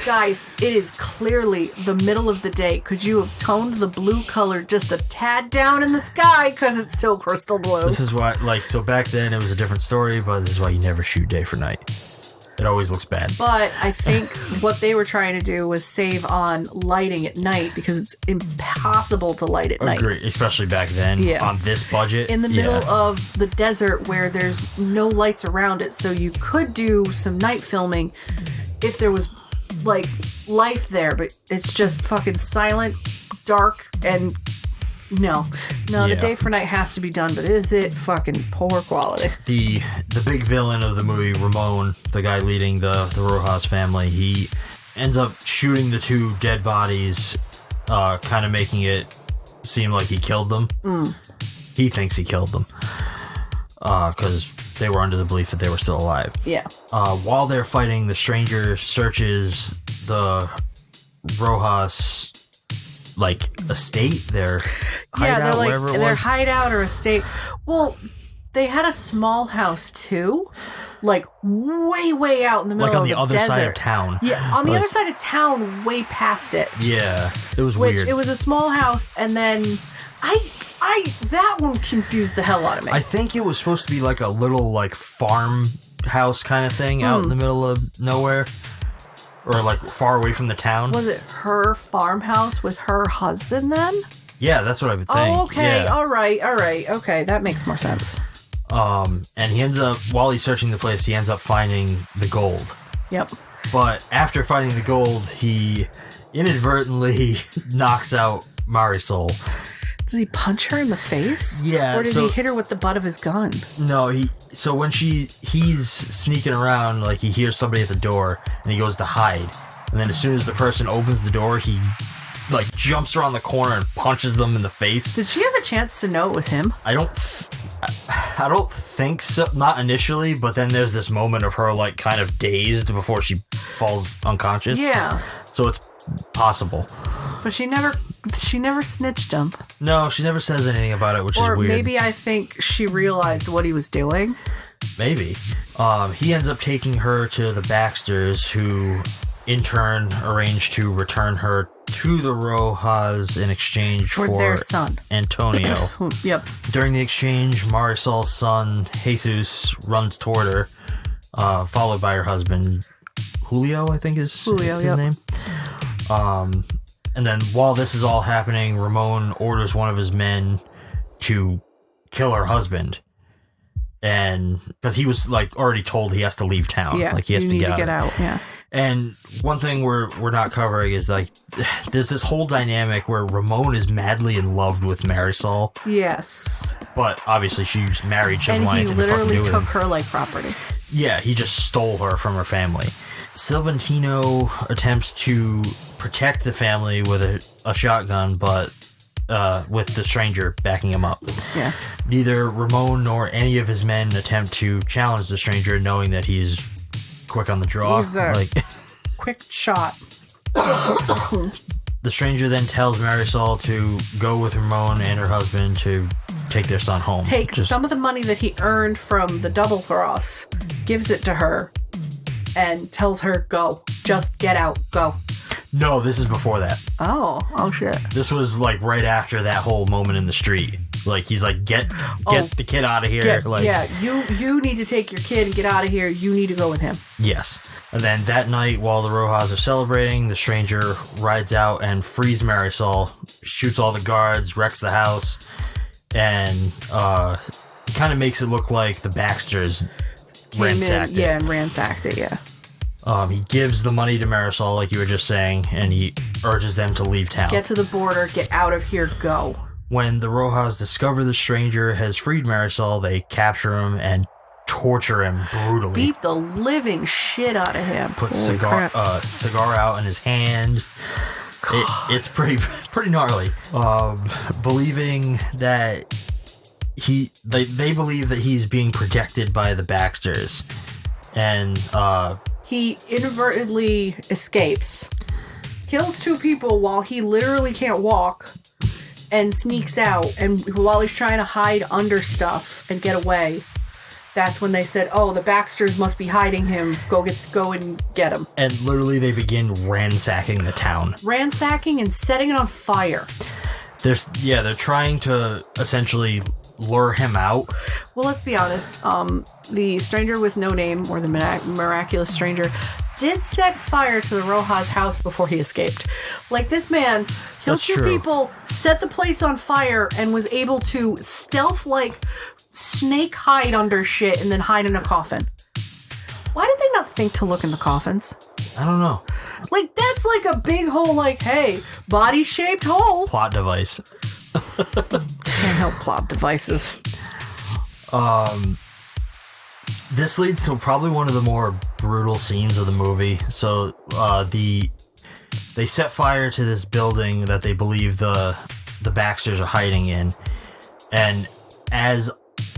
Guys, it is clearly the middle of the day. Could you have toned the blue color just a tad down in the sky? Because it's so crystal blue. This is why, so back then it was a different story, but this is why you never shoot day for night. It always looks bad. But I think what they were trying to do was save on lighting at night because it's impossible to light at night. Agree, especially back then on this budget. In the middle of the desert where there's no lights around it, so you could do some night filming if there was life there, but it's just fucking silent, dark, and no, the day for night has to be done, but is it fucking poor quality? The big villain of the movie, Ramon, the guy leading the Rojas family, he ends up shooting the 2 dead bodies, kind of making it seem like he killed them. He thinks he killed them because they were under the belief that they were still alive. Yeah. While they're fighting, the stranger searches the Rojas estate, their hideout, whatever it was. Their hideout or estate. Well, they had a small house too, like way out in the middle Like on of the other desert. side of town. Yeah, on the Like- other side of town, way past it. Yeah, it was Which weird. it was a small house, and then that one confused the hell out of me. I think it was supposed to be like a little like farmhouse kind of thing out in the middle of nowhere, or like far away from the town. Was it her farmhouse with her husband then? Yeah, that's what I would think. Oh, okay. Yeah. All right. Okay, that makes more sense. And he ends up, while he's searching the place, he ends up finding the gold. Yep. But after finding the gold, he inadvertently knocks out Marisol. Does he punch her in the face? Yeah, Or did so- he hit her with the butt of his gun? No, so when he's sneaking around, like he hears somebody at the door and he goes to hide. And then as soon as the person opens the door, he like jumps around the corner and punches them in the face. Did she have a chance to know it was him? I don't think so, not initially, but then there's this moment of her like kind of dazed before she falls unconscious. Yeah. So it's possible. But she never snitched him. No, she never says anything about it, which Or is weird. maybe I think she realized what he was doing. Maybe. He ends up taking her to the Baxters, who in turn arrange to return her to the Rojas in exchange For their son. Antonio. Yep. During the exchange, Marisol's son, Jesus, runs toward her, followed by her husband, Julio, I think is Julio, his yep. name. And then while this is all happening, Ramon orders one of his men to kill her husband. And because he was like already told he has to leave town. Yeah. Like he has you to need get to get out. Yeah. And one thing we're not covering is like there's this whole dynamic where Ramon is madly in love with Marisol, Yes. but obviously she's married. She doesn't And want he anything to fucking literally do with took him. her like property. Yeah, he just stole her from her family. Silvantino attempts to protect the family with a shotgun, but with the stranger backing him up. Yeah. Neither Ramon nor any of his men attempt to challenge the stranger, knowing that he's quick on the draw. He's a- Like Quick shot. the stranger then tells Marisol to go with Ramon and her husband to take their son home. Take some of the money that he earned from the double cross, gives it to her, and tells her, go. Just get out. Go. No, this is before that. Oh shit. This was like right after that whole moment in the street. Like he's like, get the kid out of here. You need to take your kid and get out of here. You need to go with him. Yes. And then that night, while the Rojas are celebrating, the stranger rides out and frees Marisol, shoots all the guards, wrecks the house, and kind of makes it look like the Baxters ransacked it. Yeah, and ransacked it, yeah. He gives the money to Marisol, like you were just saying, and he urges them to leave town. Get to the border, get out of here, go. When the Rojas discover the stranger has freed Marisol, they capture him and torture him brutally. Beat the living shit out of him. Put Holy cigar crap. out in his hand. It's pretty gnarly. Believing that they believe that he's being protected by the Baxters, and He inadvertently escapes, kills two people while he literally can't walk, and sneaks out. And while he's trying to hide under stuff and get away, that's when they said, "Oh, the Baxters must be hiding him. Go and get him." and literally they begin ransacking the town. Ransacking and setting it on fire. They're trying to essentially lure him out. Well, let's be honest. The stranger with no name, or the miraculous stranger, did set fire to the Rojas' house before he escaped. Like, this man killed That's two true. people, set the place on fire, and was able to stealth-like snake hide under shit and then hide in a coffin. Why did they not think to look in the coffins? I don't know. Like, that's like a big hole, like, hey, body-shaped hole. Plot device. Can't help plot devices. This leads to probably one of the more brutal scenes of the movie. So they set fire to this building that they believe the Baxters are hiding in, and as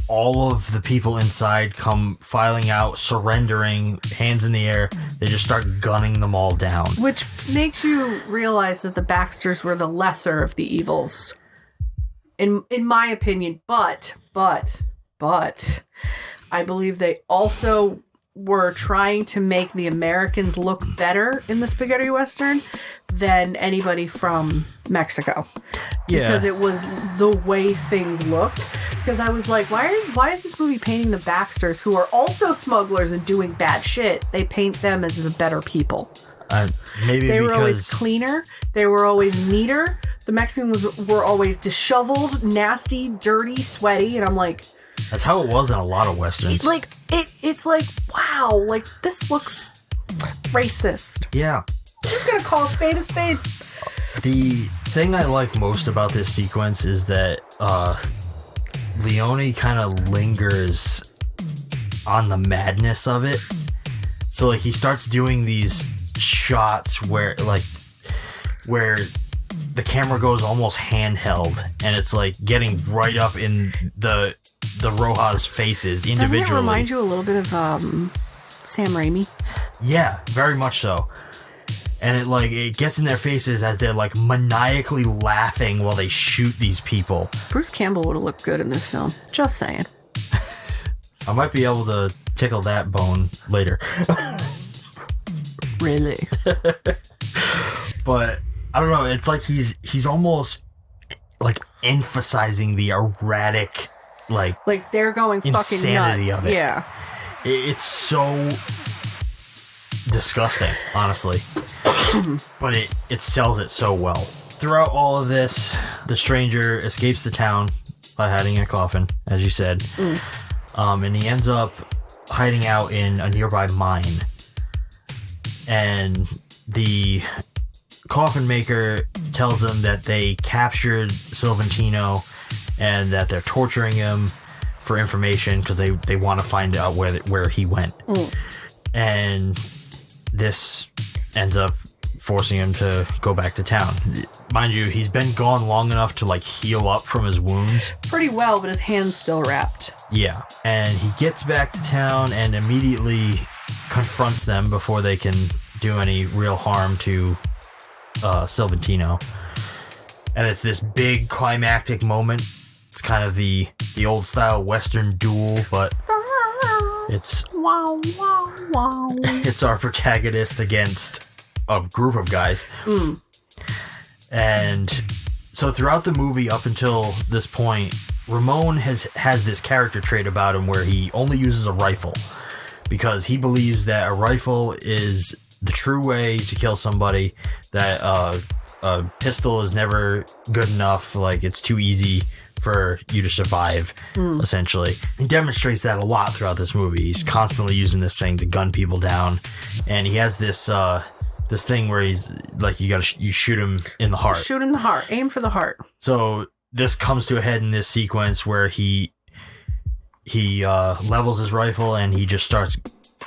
all of the people inside come filing out, surrendering, hands in the air, they just start gunning them all down. Which makes you realize that the Baxters were the lesser of the evils. In my opinion, but I believe they also were trying to make the Americans look better in the spaghetti Western than anybody from Mexico. Yeah. Because it was the way things looked. Because I was like, why is this movie painting the Baxters, who are also smugglers and doing bad shit? They paint them as the better people. Maybe they were because always cleaner. They were always neater. The Mexicans were always disheveled, nasty, dirty, sweaty. And I'm like... That's how it was in a lot of Westerns. It's like, wow, like, this looks racist. Yeah. Just gonna call a spade a spade. The thing I like most about this sequence is that Leone kind of lingers on the madness of it. So, like, he starts doing these shots where the camera goes almost handheld, and it's like getting right up in the Rojas' faces individually. Doesn't it remind you a little bit of Sam Raimi? Yeah, very much so. And it gets in their faces as they're like maniacally laughing while they shoot these people. Bruce Campbell would have looked good in this film. Just saying. I might be able to tickle that bone later. Really? But I don't know, it's like he's almost like emphasizing the erratic like they're going fucking insanity nuts. of it. Yeah. It's so disgusting, honestly. But it sells it so well. Throughout all of this, the stranger escapes the town by hiding in a coffin, as you said. And he ends up hiding out in a nearby mine. And the coffin maker tells him that they captured Silventino and that they're torturing him for information because they want to find out where he went. And this ends up forcing him to go back to town. Mind you, he's been gone long enough to heal up from his wounds. Pretty well, but his hand's still wrapped. Yeah. And he gets back to town and immediately confronts them before they can do any real harm to Silventino. And it's this big climactic moment. It's kind of the old style Western duel, but it's wow, wow, wow. It's our protagonist against a group of guys. And so throughout the movie up until this point, Ramon has this character trait about him where he only uses a rifle because he believes that a rifle is the true way to kill somebody, that a pistol is never good enough, it's too easy for you to survive, essentially. He demonstrates that a lot throughout this movie. He's constantly using this thing to gun people down, and he has this thing where he's you shoot him in the heart. Shoot in the heart. Aim for the heart. So this comes to a head in this sequence where he levels his rifle and he just starts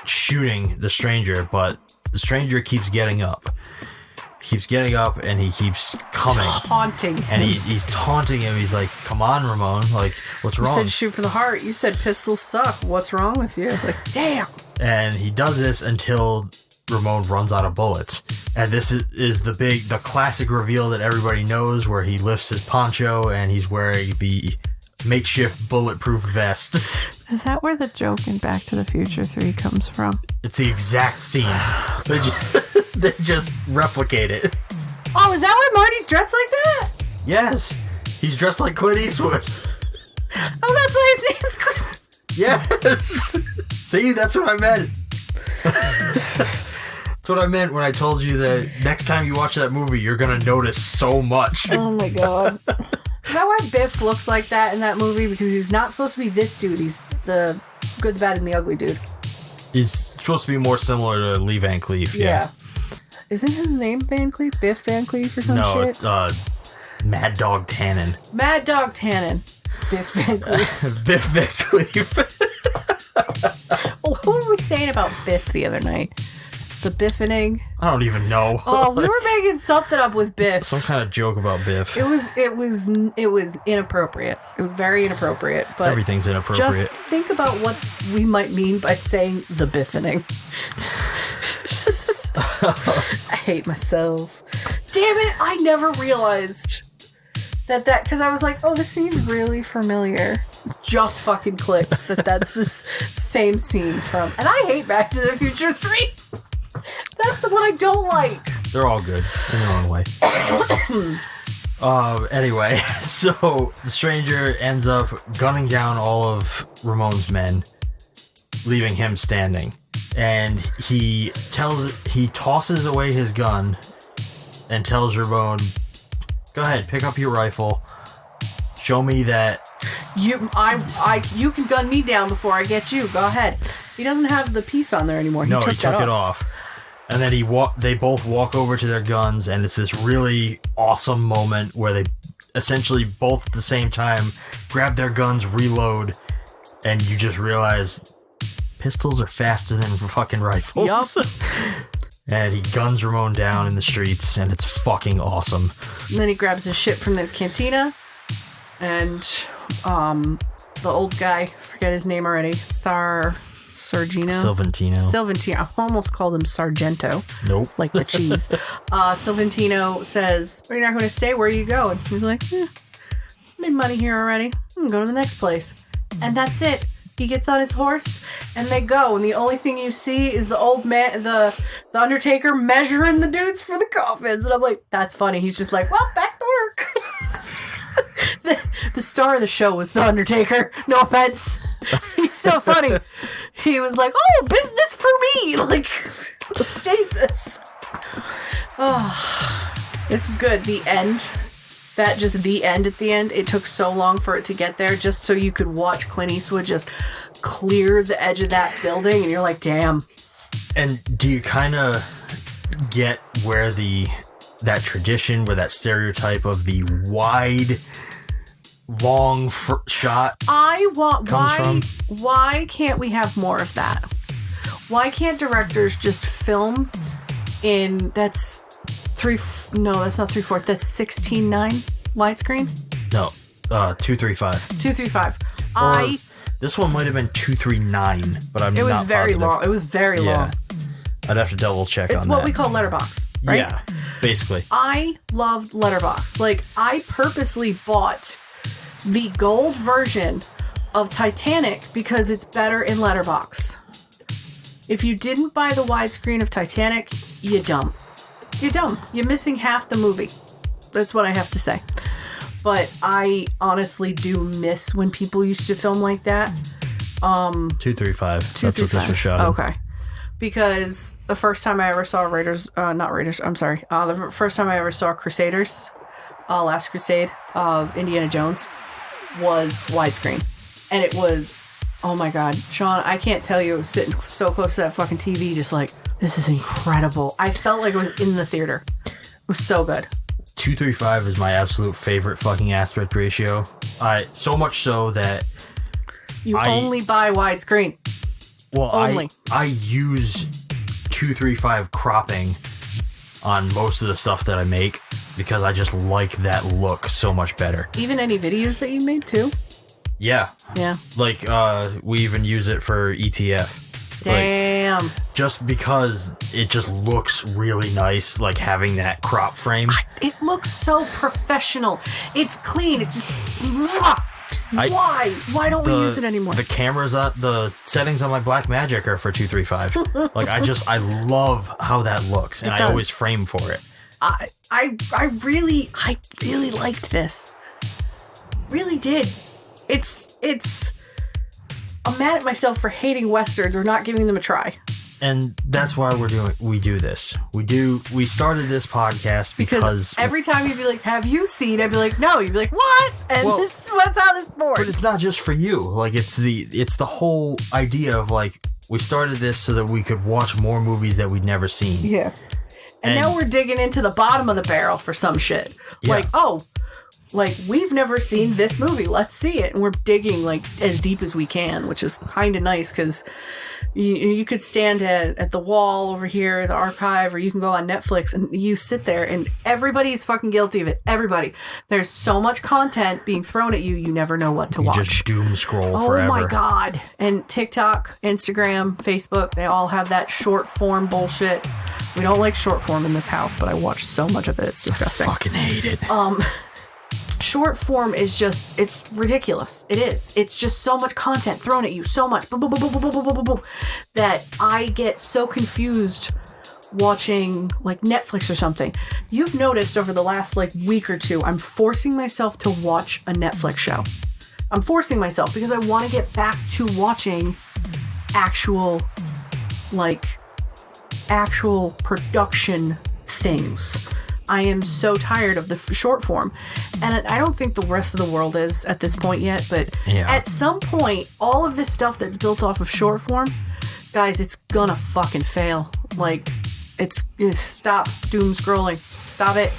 shooting the stranger, but the stranger keeps getting up. And he keeps coming. Taunting him. And he's taunting him. He's like, come on, Ramon. What's wrong? You said shoot for the heart. You said pistols suck. What's wrong with you? Damn. And he does this until Ramon runs out of bullets. And this is the classic reveal that everybody knows, where he lifts his poncho and he's wearing the makeshift bulletproof vest. Is that where the joke in Back to the Future 3 comes from? It's the exact scene. They just replicate it. Oh, is that why Marty's dressed like that? Yes. He's dressed like Clint Eastwood. Oh, that's why his name's Clint. Yes. See, that's what I meant. That's what I meant when I told you that next time you watch that movie, you're going to notice so much. Oh my god. Is that why Biff looks like that in that movie? Because he's not supposed to be this dude. He's the good, the bad, and the ugly dude. He's supposed to be more similar to Lee Van Cleef. Yeah. Isn't his name Van Cleef? Biff Van Cleef or some shit? No, it's Mad Dog Tannen. Mad Dog Tannen. Biff Van Cleef. Biff Van Cleef. What were we saying about Biff the other night? The Biffining? I don't even know. Oh, we were making something up with Biff. Some kind of joke about Biff. It was inappropriate. It was very inappropriate. But everything's inappropriate. Just think about what we might mean by saying the Biffining. I hate myself. Damn it! I never realized that because I was like, oh, this seems really familiar. just fucking clicked that's this same scene from, and I hate Back to the Future 3. That's the one I don't like. They're all good in their own way. Anyway, so the stranger ends up gunning down all of Ramon's men, leaving him standing. And he tosses away his gun and tells Ramon, "Go ahead, pick up your rifle. Show me that you can gun me down before I get you. Go ahead." He doesn't have the piece on there anymore. He took it off. And then they both walk over to their guns, and it's this really awesome moment where they essentially both at the same time grab their guns, reload, and you just realize pistols are faster than fucking rifles. Yup. And he guns Ramon down in the streets, and it's fucking awesome. And then he grabs his shit from the cantina, and the old guy, forget his name already, Silventino. I almost called him Sargento. Nope. Like the cheese. Silventino says, "Are you not going to stay? Where are you going?" He's like, "Made money here already. I'm going to go to the next place." And that's it. He gets on his horse, and they go. And the only thing you see is the old man, the Undertaker, measuring the dudes for the coffins. And I'm like, that's funny. He's just like, well, back to work. The star of the show was the Undertaker. No offense. He's so funny. He was like, "Oh, business for me." Like, Jesus. Oh, this is good. The end. The end at the end. It took so long for it to get there just so you could watch Clint Eastwood just clear the edge of that building, and you're like, damn. And do you kind of get where that tradition, where that stereotype of the wide, long shot comes from? Why can't we have more of that? Why can't directors just film in that's not 3/4, that's 16:9 widescreen? No, 235. 235. This one might have been 239, but I'm not positive. It was very long. It was very long. I'd have to double check on that. It's what we call letterbox, right? Yeah, basically. I loved letterbox. Like, I purposely bought the gold version of Titanic because it's better in letterbox. If you didn't buy the widescreen of Titanic, you're dumb. You're dumb. You're missing half the movie. That's what I have to say. But I honestly do miss when people used to film like that. 235. That's what this was shot in. Okay. Because the first time I ever saw the first time I ever saw Crusaders, Last Crusade of Indiana Jones, was widescreen. And it was, oh my God, Shawn, I can't tell you, I was sitting so close to that fucking TV, just like, this is incredible. I felt like I was in the theater. It was so good. 235 is my absolute favorite fucking aspect ratio. So much so that you only buy widescreen. Well, only. I use 235 cropping on most of the stuff that I make because I just like that look so much better. Even any videos that you made too? Yeah. Yeah. Like, we even use it for ETF. Damn. Like, just because it just looks really nice, like having that crop frame. It looks so professional. It's clean. It's just... Why? Why don't we use it anymore? The cameras, the settings on my Blackmagic are for 235. Like, I love how that looks, and I always frame for it. I really liked this. Really did. I'm mad at myself for hating westerns or not giving them a try. And that's why we do this. We started this podcast because every time you'd be like, "Have you seen?" I'd be like, "No." You'd be like, "What?" And this is what's how this board. But it's not just for you. Like, it's the whole idea of, like, we started this so that we could watch more movies that we'd never seen. Yeah. And now we're digging into the bottom of the barrel for some shit. Yeah. Like, like, we've never seen this movie. Let's see it. And we're digging, like, as deep as we can, which is kind of nice because you could stand at the wall over here, the archive, or you can go on Netflix and you sit there and everybody's fucking guilty of it. Everybody. There's so much content being thrown at you, you never know what to watch. You just doom scroll forever. Oh my God. And TikTok, Instagram, Facebook, they all have that short form bullshit. We don't like short form in this house, but I watch so much of it. It's disgusting. I fucking hate it. short form is just, it's ridiculous. It is. It's just so much content thrown at you, so much, boom, boom, boom, boom, boom, boom, boom, boom, boom, that I get so confused watching like Netflix or something. You've noticed over the last like week or two, I'm forcing myself to watch a Netflix show. I'm forcing myself because I want to get back to watching actual production things. I am so tired of the short form, and I don't think the rest of the world is at this point yet, but at some point, all of this stuff that's built off of short form, guys, it's gonna fucking fail. Like, it's stop doom scrolling. Stop it.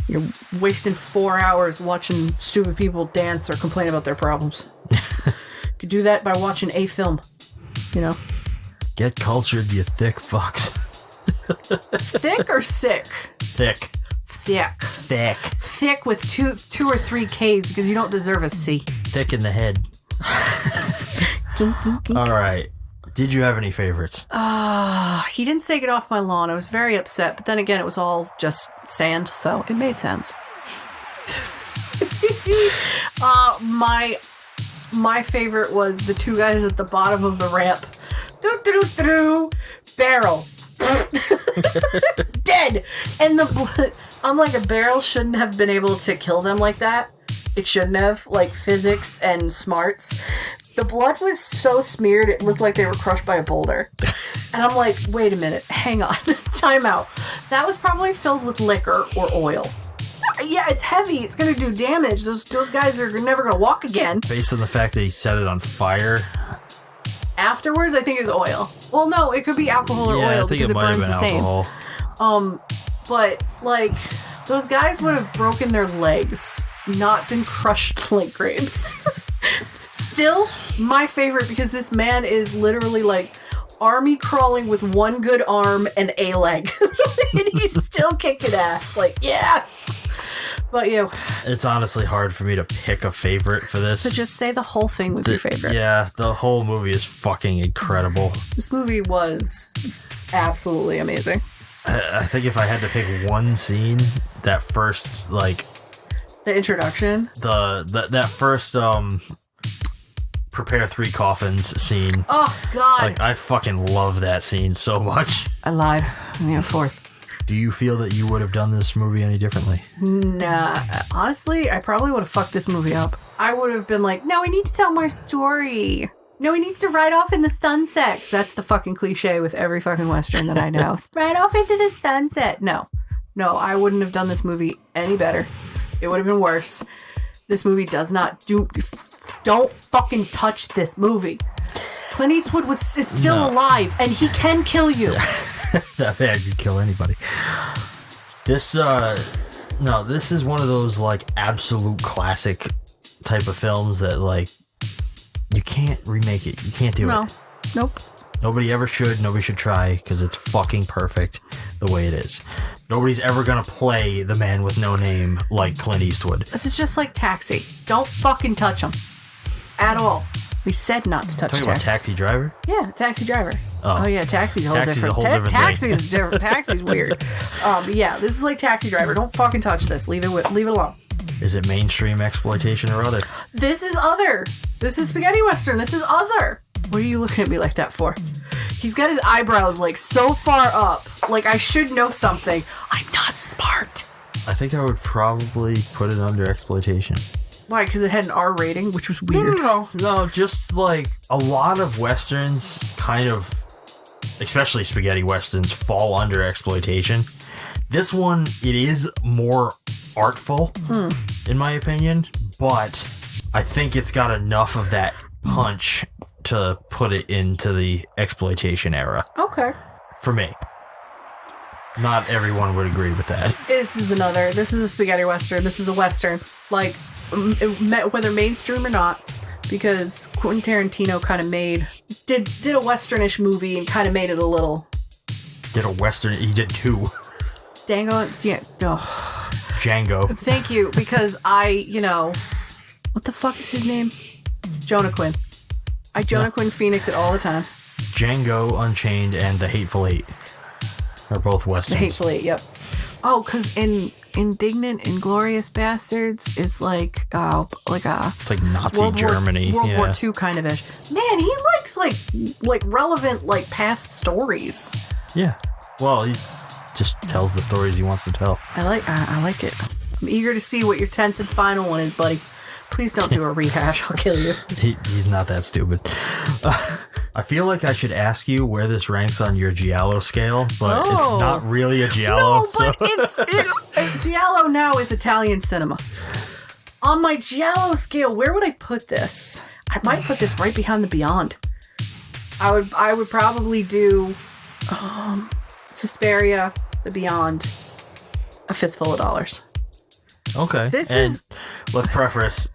You're wasting 4 hours watching stupid people dance or complain about their problems. You could do that by watching a film, you know? Get cultured, you thick fucks. Thick or sick? Thick. Thick with two or three K's because you don't deserve a C. Thick in the head. Kink, kink, kink. All right. Did you have any favorites? He didn't say get off my lawn. I was very upset, but then again, it was all just sand, so it made sense. My favorite was the two guys at the bottom of the ramp. Barrel. Dead. And the blood. I'm like, a barrel shouldn't have been able to kill them like that. It shouldn't have. Like, physics and smarts. The blood was so smeared, it looked like they were crushed by a boulder. And I'm like, wait a minute, hang on, time out. That was probably filled with liquor or oil. Yeah, it's heavy, it's gonna do damage. Those guys are never gonna walk again. Based on the fact that he set it on fire. Afterwards, I think it's oil. Well, no, it could be alcohol or oil because it burns the same. But, like, those guys would have broken their legs, not been crushed like grapes. Still, my favorite, because this man is literally like army crawling with one good arm and a leg. And he's still kicking ass. Like, yes! But you. It's honestly hard for me to pick a favorite for this. So just say the whole thing was your favorite. Yeah, the whole movie is fucking incredible. This movie was absolutely amazing. I think if I had to pick one scene, that first, like... The introduction? That first, prepare 3 coffins scene. Oh, God. Like, I fucking love that scene so much. I lied. I need a fourth. Do you feel that you would have done this movie any differently? Nah. Honestly, I probably would have fucked this movie up. I would have been like, no, we need to tell more story. No, he needs to ride off in the sunset. 'Cause that's the fucking cliche with every fucking Western that I know. Ride off into the sunset. No, I wouldn't have done this movie any better. It would have been worse. This movie does not do... Don't fucking touch this movie. Clint Eastwood is still alive, and he can kill you. That man could kill anybody. This is one of those, like, absolute classic type of films that, like, you can't remake it. You can't do it. Nope. Nobody ever should. Nobody should try, because it's fucking perfect the way it is. Nobody's ever gonna play the man with no name like Clint Eastwood. This is just like Taxi. Don't fucking touch him. At all. We said not to touch Talking about Taxi Driver? Yeah, Taxi Driver. Oh yeah, Taxi's a whole different thing. Taxi's different. Taxi's weird. Yeah, this is like Taxi Driver. Don't fucking touch this. Leave it alone. Is it mainstream exploitation or other? This is other. This is Spaghetti Western. This is other. What are you looking at me like that for? He's got his eyebrows like so far up. Like I should know something. I'm not smart. I think I would probably put it under exploitation. Why? Because it had an R rating, which was weird. No, just like a lot of Westerns kind of, especially spaghetti Westerns, fall under exploitation. This one, it is more artful, in my opinion, but I think it's got enough of that punch to put it into the exploitation era. Okay. For me. Not everyone would agree with that. This is a spaghetti Western. This is a Western. Like, whether mainstream or not, because Quentin Tarantino kind of did a Westernish movie and kind of made it a little... Did a Western... He did 2. Django? Yeah. Oh. Django. Thank you, because what the fuck is his name? Jonah Quinn. I Jonah Quinn Phoenix it all the time. Django Unchained and The Hateful Eight are both Westerns. The Hateful Eight, yep. Oh, because in Indignant, Inglorious Bastards is like a It's like Nazi Germany. World War II kind of ish. Man, he likes like relevant like past stories. Yeah. Well, he just tells the stories he wants to tell. I like it. I'm eager to see what your 10th and final one is, buddy. Please don't do a rehash. I'll kill you. He's not that stupid. I feel like I should ask you where this ranks on your Giallo scale, but it's not really a Giallo. No, but Giallo now is Italian cinema. On my Giallo scale, where would I put this? I might put this right behind The Beyond. I would probably do Suspiria, The Beyond, A Fistful of Dollars. Okay. Let's preface,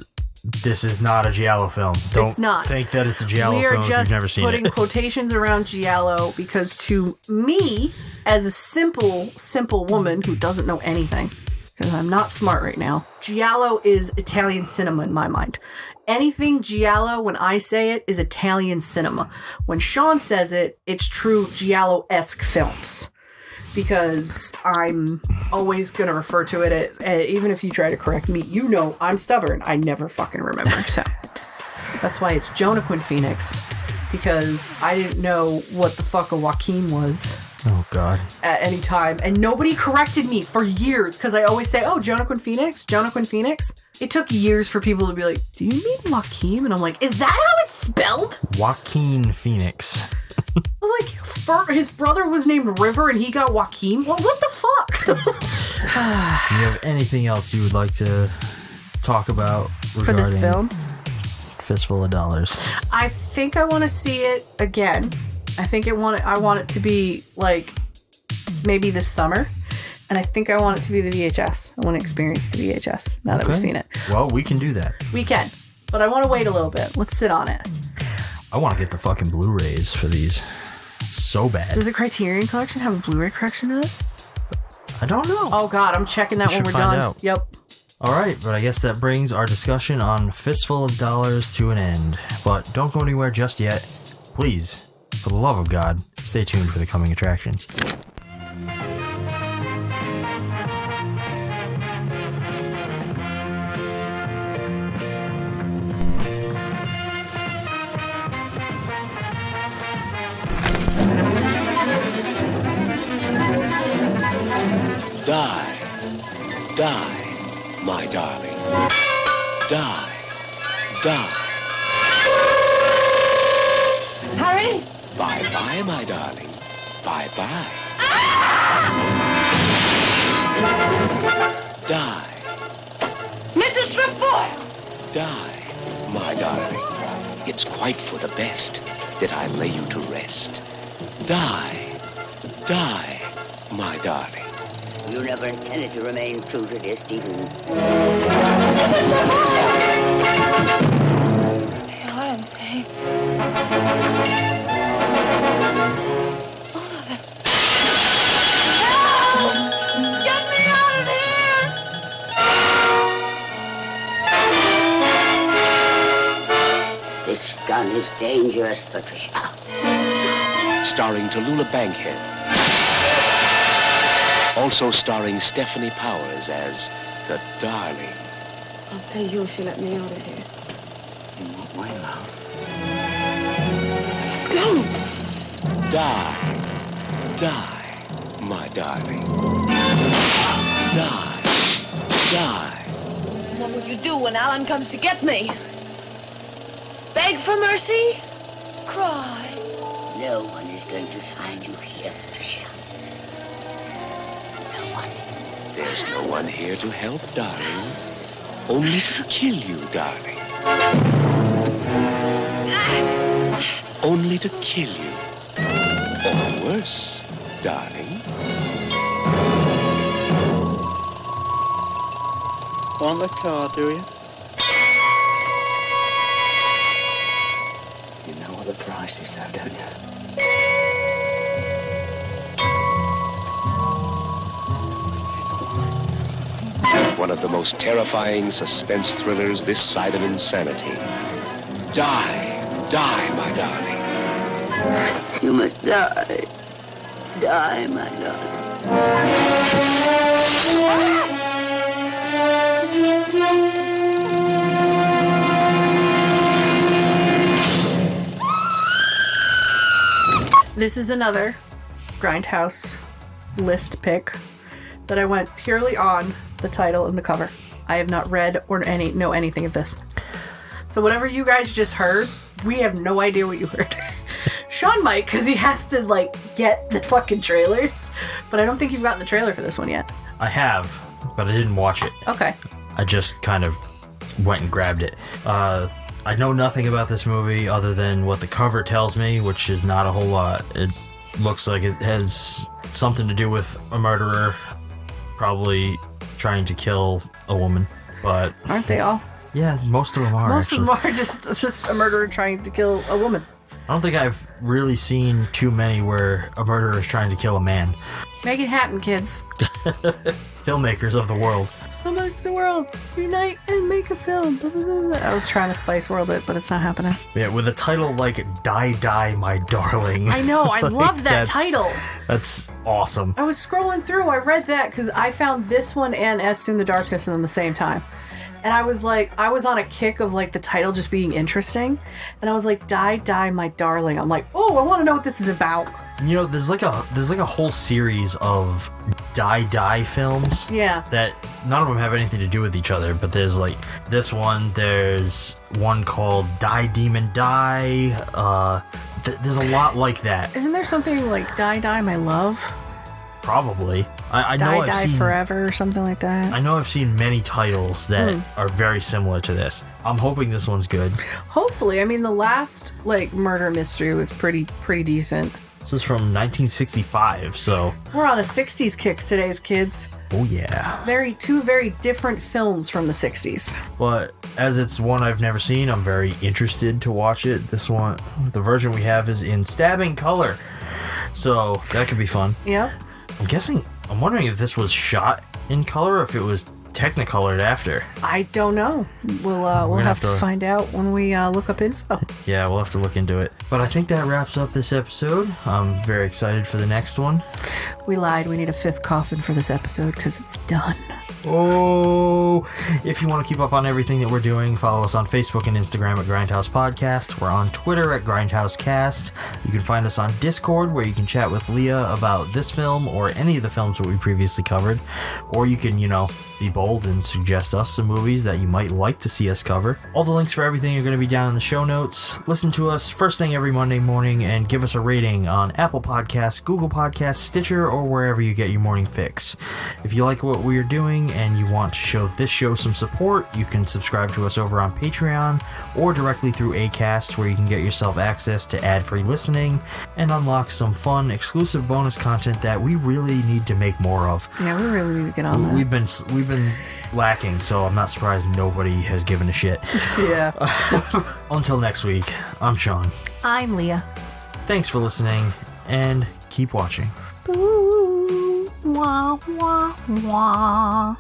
this is not a Giallo film. Don't think that it's a Giallo film if you've never seen it. We are just putting quotations around Giallo because to me, as a simple woman who doesn't know anything, because I'm not smart right now, Giallo is Italian cinema in my mind. Anything Giallo, when I say it, is Italian cinema. When Shawn says it, it's true Giallo-esque films. Because I'm always going to refer to it as, even if you try to correct me, you know I'm stubborn. I never fucking remember. So that's why it's Joaquin Phoenix. Because I didn't know what the fuck a Joaquin was. Oh, God. At any time. And nobody corrected me for years. Because I always say, oh, Joaquin Phoenix? Joaquin Phoenix? It took years for people to be like, do you mean Joaquin? And I'm like, is that how it's spelled? Joaquin Phoenix. I was like, his brother was named River and he got Joaquin? Well, what the fuck? Do you have anything else you would like to talk about for this film? Fistful of Dollars. I think I want to see it again. I want it to be like maybe this summer. And I think I want it to be the VHS. I want to experience the VHS now that we've seen it. Well, we can do that. We can. But I want to wait a little bit. Let's sit on it. I want to get the fucking Blu-rays for these. So bad. Does the Criterion Collection have a Blu-ray collection of this? I don't know. Oh, God. I'm checking that when we're done. Out. Yep. All right. But I guess that brings our discussion on Fistful of Dollars to an end. But don't go anywhere just yet. Please, for the love of God, stay tuned for the coming attractions. Die, my darling. Die. Harry? Bye-bye, my darling. Bye-bye. Die. Mr. Stripboy! Die, my darling. It's quite for the best that I lay you to rest. Die, my darling. You never intended to remain true to this, Stephen. They are insane. All of them. Help! Get me out of here! This gun is dangerous, Patricia. Starring Tallulah Bankhead. Also starring Stephanie Powers as the Darling. I'll pay you if you let me out of here. You want my love? Don't! Die, my darling. Die. What will you do when Alan comes to get me? Beg for mercy? Cry? No one is going to find you here, Patricia. There's no one here to help, darling. Only to kill you, darling. Only to kill you. Or worse, darling. On the car, do you? You know what the price is, though, don't you? One of the most terrifying suspense thrillers this side of insanity. Die, my darling. You must die. Die, my darling. This is another Grindhouse list pick that I went purely on the title and the cover. I have not read or know anything of this. So whatever you guys just heard, we have no idea what you heard. Shawn might, because he has to, like, get the fucking trailers. But I don't think you've gotten the trailer for this one yet. I have, but I didn't watch it. Okay. I just kind of went and grabbed it. I know nothing about this movie other than what the cover tells me, which is not a whole lot. It looks like it has something to do with a murderer probably trying to kill a woman, but... Aren't they all? Yeah, most of them are, Most of them are just a murderer trying to kill a woman. I don't think I've really seen too many where a murderer is trying to kill a man. Make it happen, kids. Filmmakers of the world. Amongst the world, unite and make a film. I was trying to Spice World it, but it's not happening. Yeah, with a title like Die, Die, My Darling. I know, I love that title. That's awesome. I was scrolling through, I read that because I found this one and As Soon the Darkness in the same time. And I was like, I was on a kick of like the title just being interesting. And I was like, Die, Die, My Darling. I'm like, oh, I want to know what this is about. You know, there's like a whole series of Die films. Yeah. That none of them have anything to do with each other, but there's like this one, there's one called Die Demon Die. There's a lot like that. Isn't there something like Die, Die, My Love? Probably. I Die, know I've Die seen, Forever or something like that. I know I've seen many titles that are very similar to this. I'm hoping this one's good. Hopefully. I mean, the last like murder mystery was pretty decent. This is from 1965, so... We're on a 60s kick today's kids. Oh, yeah. Two very different films from the 60s. But as it's one I've never seen, I'm very interested to watch it. This one, the version we have is in stabbing color. So that could be fun. Yep. I'm wondering if this was shot in color or if it was Technicolored after. I don't know. We'll have to find out when we look up info. Yeah, we'll have to look into it. But I think that wraps up this episode. I'm very excited for the next one. We lied. We need a fifth coffin for this episode because it's done. Oh, if you want to keep up on everything that we're doing, follow us on Facebook and Instagram at Grindhouse Podcast. We're on Twitter at GrindhouseCast. You can find us on Discord, where you can chat with Leah about this film or any of the films that we previously covered. Or you can, be bold and suggest us some movies that you might like to see us cover. All the links for everything are going to be down in the show notes. Listen to us first thing every Monday morning and give us a rating on Apple Podcasts, Google Podcasts, Stitcher, or wherever you get your morning fix. If you like what we're doing and you want to show this show some support, you can subscribe to us over on Patreon or directly through Acast, where you can get yourself access to ad-free listening and unlock some fun, exclusive bonus content that we really need to make more of. Yeah, we really need to get on that. We've been lacking, so I'm not surprised nobody has given a shit. Yeah. Until next week, I'm Shawn. I'm Leah. Thanks for listening, and keep watching. Ooh, wah, wah, wah.